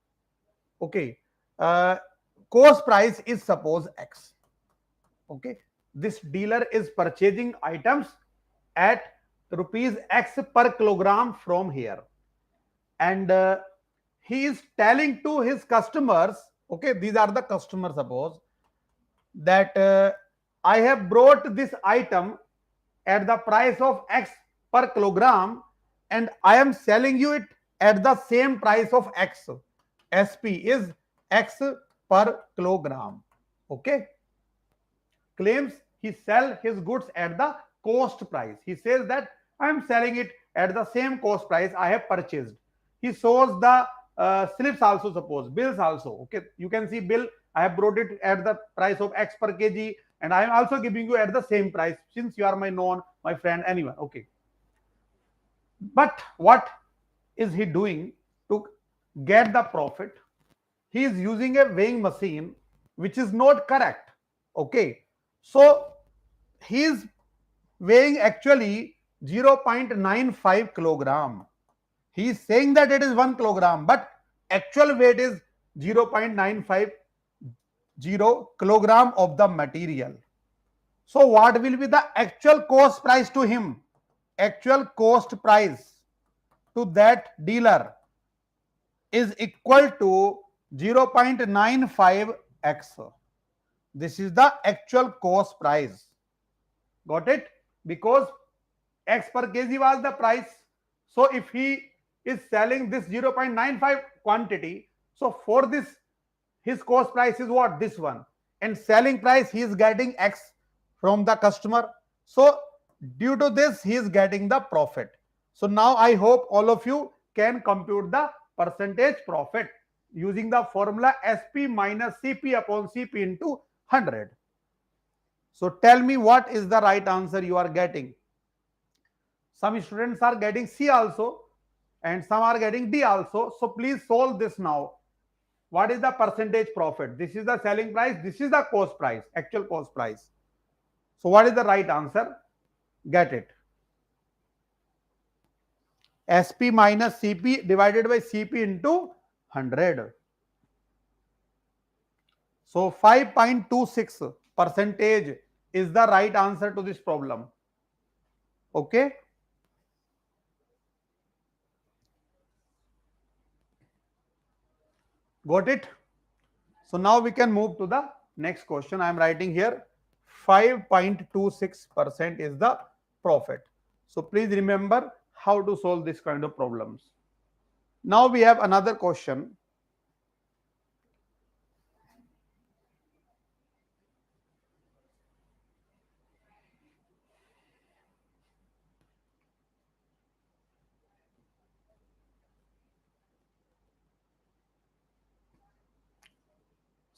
okay, cost price is suppose X. Okay, this dealer is purchasing items at rupees X per kilogram from here, and he is telling to his customers, okay, these are the customers, suppose that I have brought this item at the price of X per kilogram and I am selling you it at the same price of X. SP is X per kilogram. Okay. Claims he sell his goods at the cost price. He says that I am selling it at the same cost price I have purchased. He shows the slips also, suppose bills also. Okay, you can see bill, I have brought it at the price of X per kg and I am also giving you at the same price since you are my known, my friend, anyone. Okay, but what is he doing to get the profit? He is using a weighing machine which is not correct. Okay, so he is weighing actually 0.95 kilogram. He is saying that it is 1 kilogram, but actual weight is 0.950 kilogram of the material. So what will be the actual cost price to him? Actual cost price to that dealer is equal to 0.95x. This is the actual cost price. Got it? Because X per kg was the price. So if he is selling this 0.95 quantity, so for this, his cost price is what? This one. And selling price, he is getting X from the customer. So due to this, he is getting the profit. So now I hope all of you can compute the percentage profit using the formula SP minus CP upon CP into 100. So tell me what is the right answer you are getting. Some students are getting C also and some are getting D also. So please solve this now. What is the percentage profit? This is the selling price. This is the cost price, actual cost price. So what is the right answer? Get it. SP minus CP divided by CP into 100. So 5.26 percentage is the right answer to this problem. Okay. Got it? So now we can move to the next question. I am writing here 5.26% is the profit. So please remember how to solve this kind of problems. Now we have another question.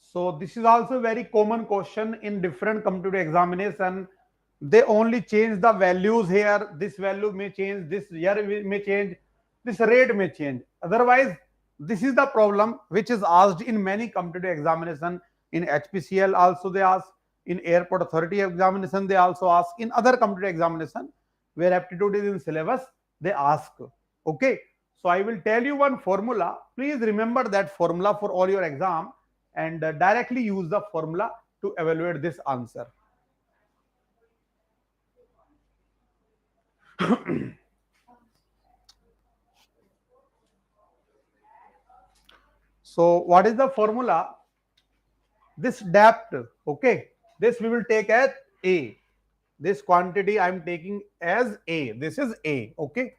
So this is also a very common question in different competitive examination. They only change the values here. This value may change, this year may change, this rate may change. Otherwise, this is the problem which is asked in many competitive examination. In HPCL also they ask, in airport authority examination they also ask, in other competitive examination where aptitude is in syllabus they ask. Okay, so I will tell you one formula. Please remember that formula for all your exam and directly use the formula to evaluate this answer. So what is the formula? This depth, okay, this we will take as A. This quantity I am taking as A. This is A, okay.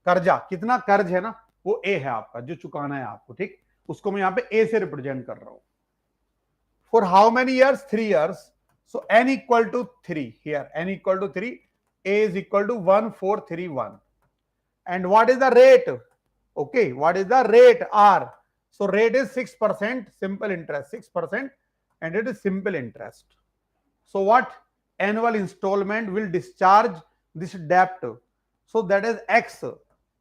कर्जा, कितना कर्ज है ना, वो A है आपका, जो चुकाना है आपको, ठीक, उसको मैं यहाँ पे A से रिप्रेजेंट कर रहा हूँ. For how many years? 3 years. So n equal to 3 here. N equal to 3. A is equal to 1431. And what is the rate? Okay, what is the rate? R. So rate is 6% simple interest, 6%, and it is simple interest. So what? Annual installment will discharge this debt. So that is X.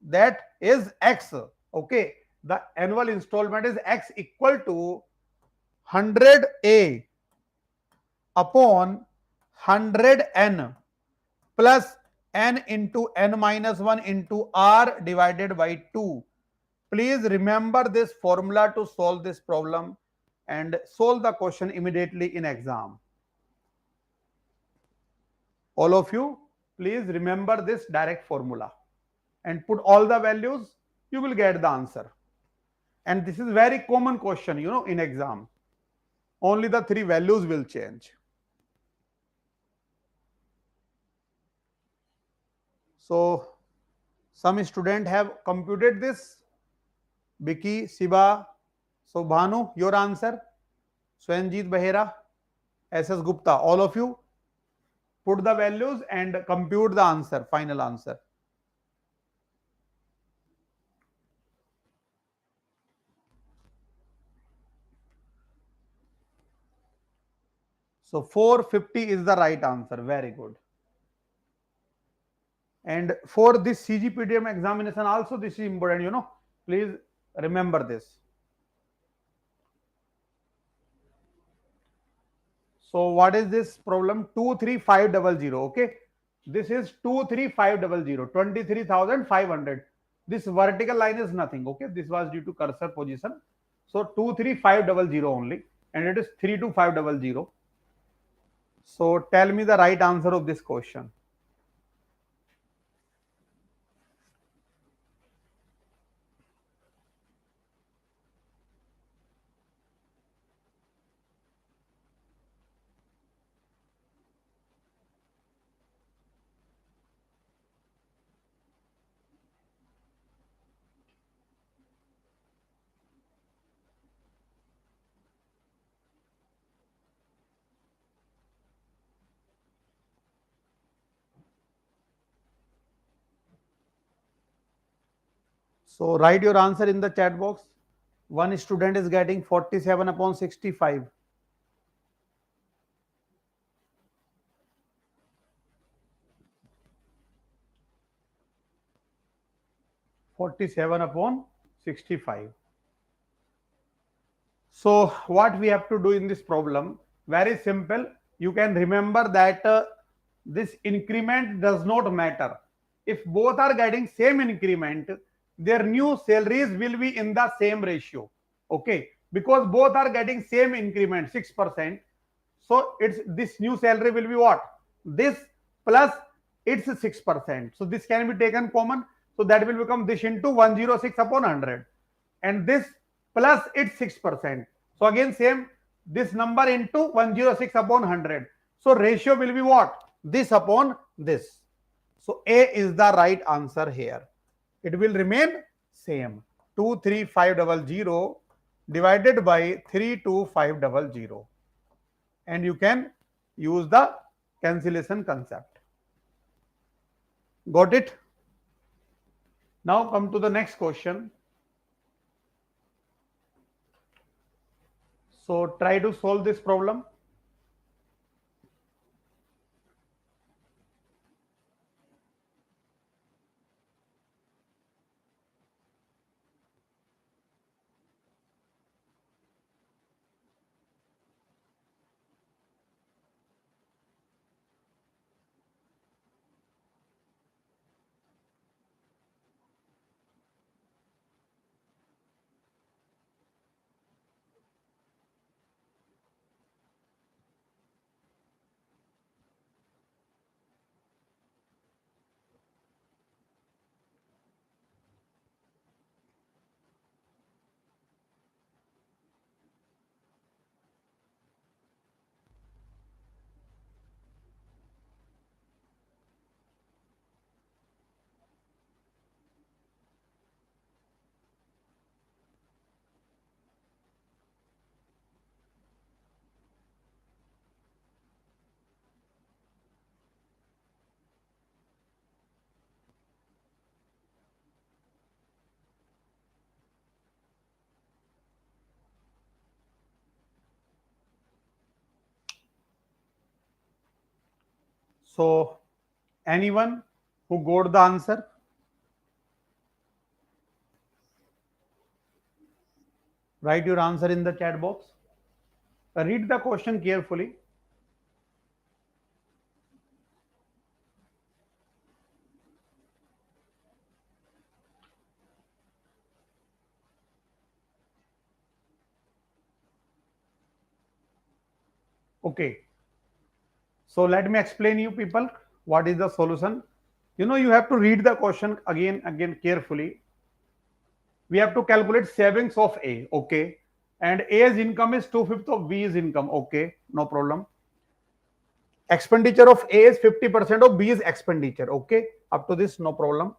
That is X. Okay, the annual installment is X equal to 100A upon 100N plus N into N minus 1 into R divided by 2. Please remember this formula to solve this problem and solve the question immediately in exam. All of you, please remember this direct formula and put all the values, you will get the answer. And this is very common question, in exam. Only the three values will change. So some student have computed this. Vicky, Siba, so Bhanu, your answer. Swenjit Bahera, SS Gupta, all of you put the values and compute the answer, final answer. So 450 is the right answer. Very good. And for this CGPTM examination also, this is important, please remember this. So what is this problem? 23500. Okay, this is 23500, 23,500. This vertical line is nothing. Okay, this was due to cursor position. So 23500 only, and it is 32500. So tell me the right answer of this question. So write your answer in the chat box. One student is getting 47 upon 65. 47 upon 65. So what we have to do in this problem? Very simple. You can remember that this increment does not matter. If both are getting same increment, their new salaries will be in the same ratio. Okay, because both are getting same increment 6%. So it's this new salary will be what? This plus it's 6%. So this can be taken common. So that will become this into 106 upon 100, and this plus it's 6%. So again same, this number into 106 upon 100. So ratio will be what? This upon this. So A is the right answer here. It will remain same. 23500 divided by 32500. And you can use the cancellation concept. Got it? Now come to the next question. So try to solve this problem. So anyone who got the answer? Write your answer in the chat box. Read the question carefully. Okay. So let me explain you people what is the solution. You have to read the question again carefully. We have to calculate savings of A, okay. And A's income is 2/5 of B's income, okay, no problem. Expenditure of A is 50% of B's expenditure, okay. Up to this, no problem.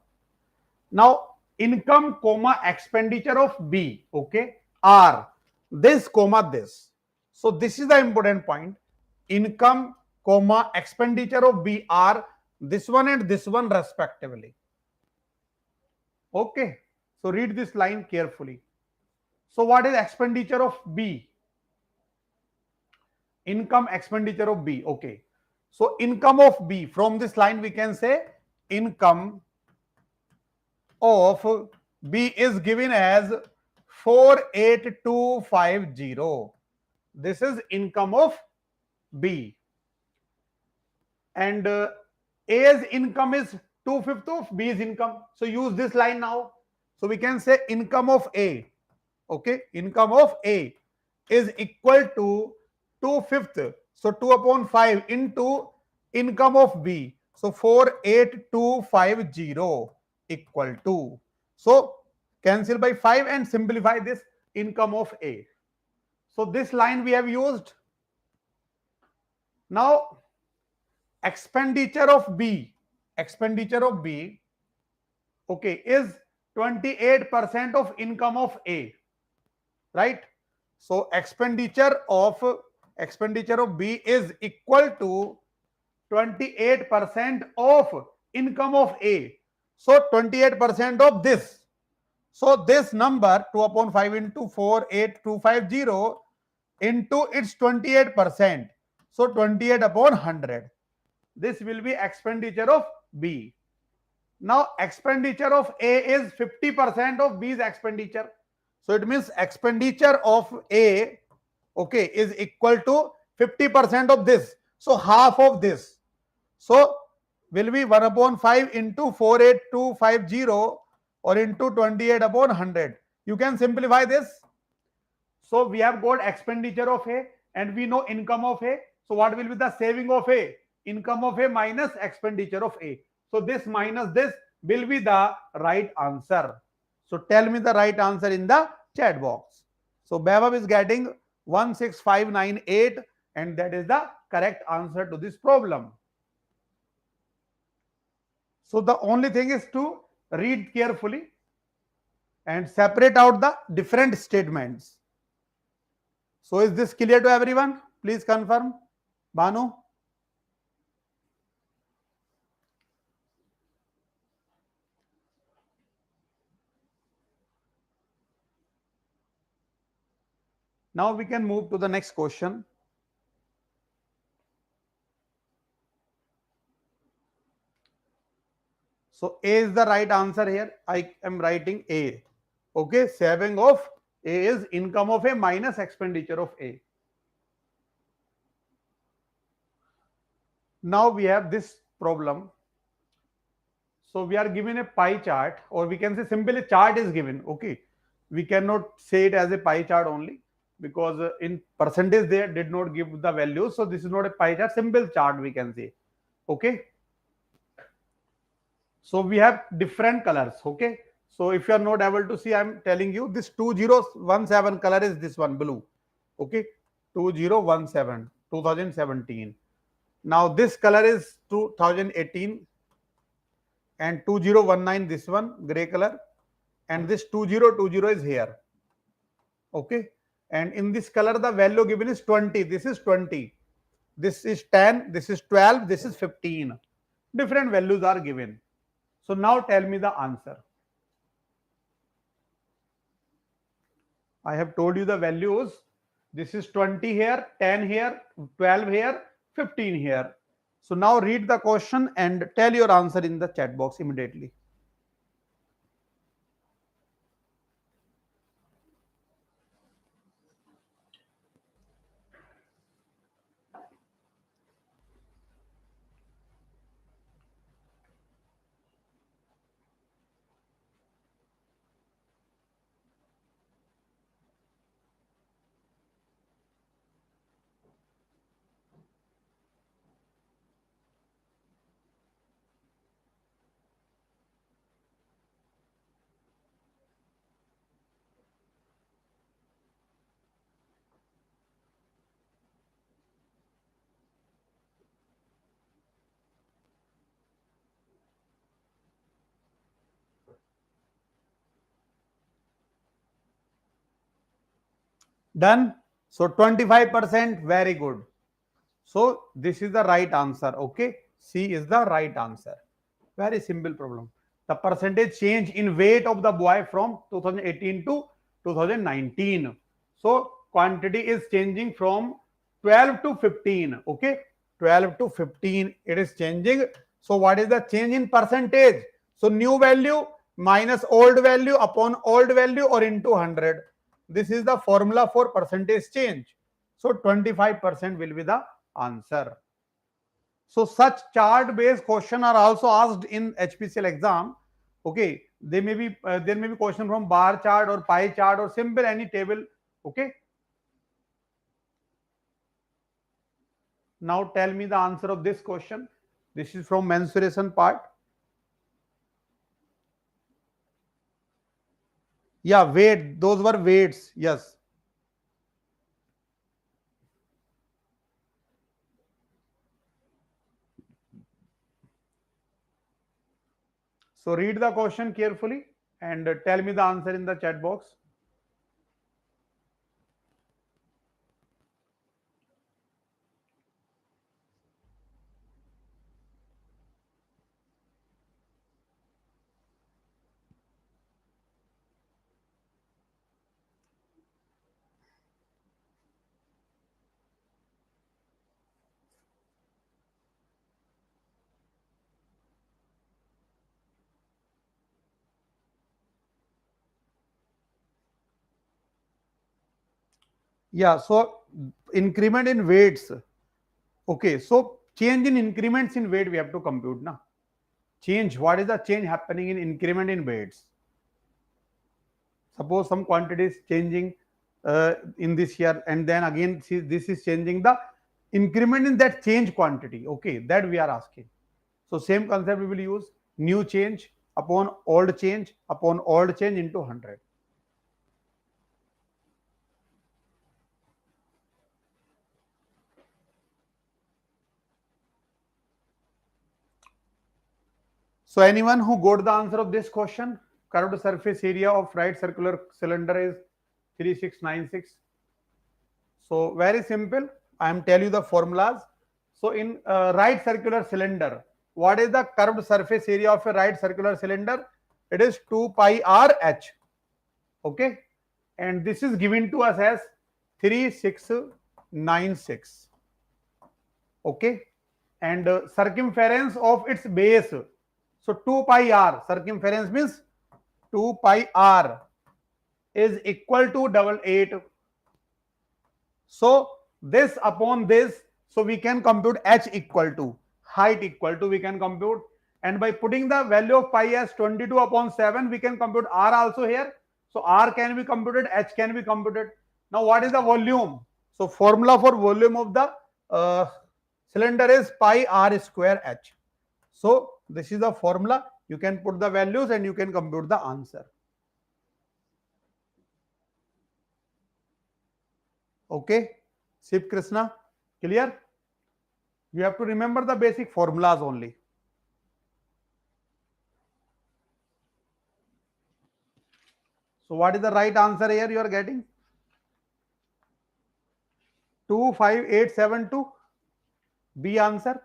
Now, income, comma, expenditure of B, okay, are this, comma, this. So this is the important point. Income, comma, expenditure of B are this one and this one respectively. Okay. So read this line carefully. So what is expenditure of B? Income, expenditure of B. Okay. So income of B, from this line we can say income of B is given as 48250. This is income of B. And A's income is 2/5 of B's income. So use this line now. So we can say income of A, okay, income of A is equal to 2/5. So 2 upon 5 into income of B. So 48250 equal to. So cancel by 5 and simplify this income of A. So this line we have used. Now expenditure of B, okay, is 28% of income of A, right? So expenditure of B is equal to 28% of income of A. So 28% of this. So this number 2 upon 5 into 48250 into its 28%. So 28 upon 100. This will be expenditure of B. Now expenditure of A is 50% of B's expenditure. So it means expenditure of A, okay, is equal to 50% of this. So half of this. So will be 1 upon 5 into 48250 or into 28 upon 100. You can simplify this. So we have got expenditure of A and we know income of A. So what will be the saving of A? Income of A minus expenditure of A. So this minus this will be the right answer. So tell me the right answer in the chat box. So Bhavan is getting 16598 and that is the correct answer to this problem. So the only thing is to read carefully and separate out the different statements. So is this clear to everyone? Please confirm. Banu? Now we can move to the next question. So A is the right answer here. I am writing A. Okay, saving of A is income of A minus expenditure of A. Now we have this problem. So we are given a pie chart, or we can say simply chart is given. Okay, we cannot say it as a pie chart only because in percentage they did not give the values. So this is not a pie chart, simple chart we can say. Okay. So we have different colors. Okay. So if you are not able to see, I'm telling you this 2017 color is this one, blue. Okay. 2017, 2017. Now this color is 2018 and 2019, this one gray color, and this 2020 is here. Okay. And in this color, the value given is 20. This is 20. This is 10. This is 12. This is 15. Different values are given. So now tell me the answer. I have told you the values. This is 20 here, 10 here, 12 here, 15 here. So now read the question and tell your answer in the chat box immediately. Done. So 25%, very good. So this is the right answer. Okay, C is the right answer. Very simple problem. The percentage change in weight of the boy from 2018 to 2019. So quantity is changing from 12 to 15. Okay, 12 to 15 it is changing. So what is the change in percentage? So new value minus old value upon old value or into 100. This is the formula for percentage change. So 25% will be the answer. So such chart based question are also asked in HPCL exam. Okay, they may be there may be question from bar chart or pie chart or simple any table. Okay, now tell me the answer of this question. This is from mensuration part. Yeah, weight, those were weights. Yes. So read the question carefully and tell me the answer in the chat box. Yeah, so increment in weights. Okay, so change in increments in weight we have to compute now. Change, what is the change happening in increment in weights? Suppose some quantity is changing in this year, and then again see, this is changing the increment in that change quantity. Okay, that we are asking. So same concept we will use, new change upon old change upon old change into 100. So anyone who got the answer of this question, curved surface area of right circular cylinder is 3696. So very simple. I am tell you the formulas. So in right circular cylinder, what is the curved surface area of a right circular cylinder? It is 2 pi r h. Okay, and this is given to us as 3696. Okay, and circumference of its base. So 2 pi r, circumference means 2 pi r is equal to 88. So this upon this, so we can compute h equal to height equal to we can compute, and by putting the value of pi as 22 upon 7 we can compute r also here. So r can be computed, h can be computed. Now what is the volume? So formula for volume of the cylinder is pi r square h. So this is the formula. You can put the values and you can compute the answer. Okay, Shiv Krishna, clear? You have to remember the basic formulas only. So what is the right answer here you are getting? 25872. B answer.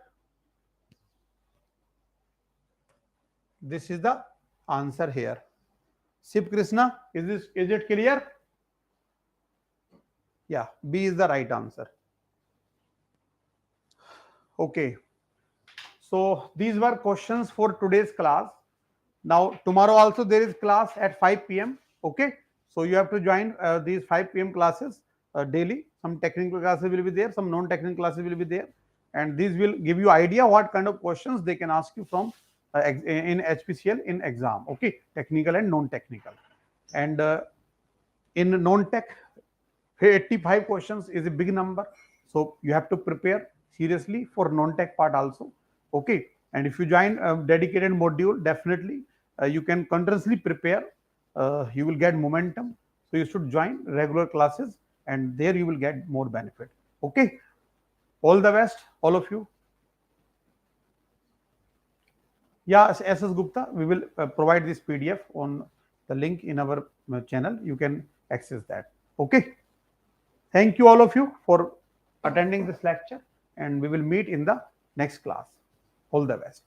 This is the answer here. Shiv Krishna, is it clear? Yeah, B is the right answer. Okay. So these were questions for today's class. Now tomorrow also there is class at 5 p.m. Okay, so you have to join these 5 p.m. classes daily. Some technical classes will be there, some non-technical classes will be there, and these will give you idea what kind of questions they can ask you from in HPCL in exam. Okay, technical and non-technical, and in non-tech 85 questions is a big number, so you have to prepare seriously for non-tech part also. Okay, and if you join a dedicated module, definitely you can continuously prepare. You will get momentum, so you should join regular classes, and there you will get more benefit. Okay, all the best, all of you. Yeah, SS Gupta, we will provide this PDF on the link in our channel. You can access that. Okay. Thank you all of you for attending this lecture, and we will meet in the next class. All the best.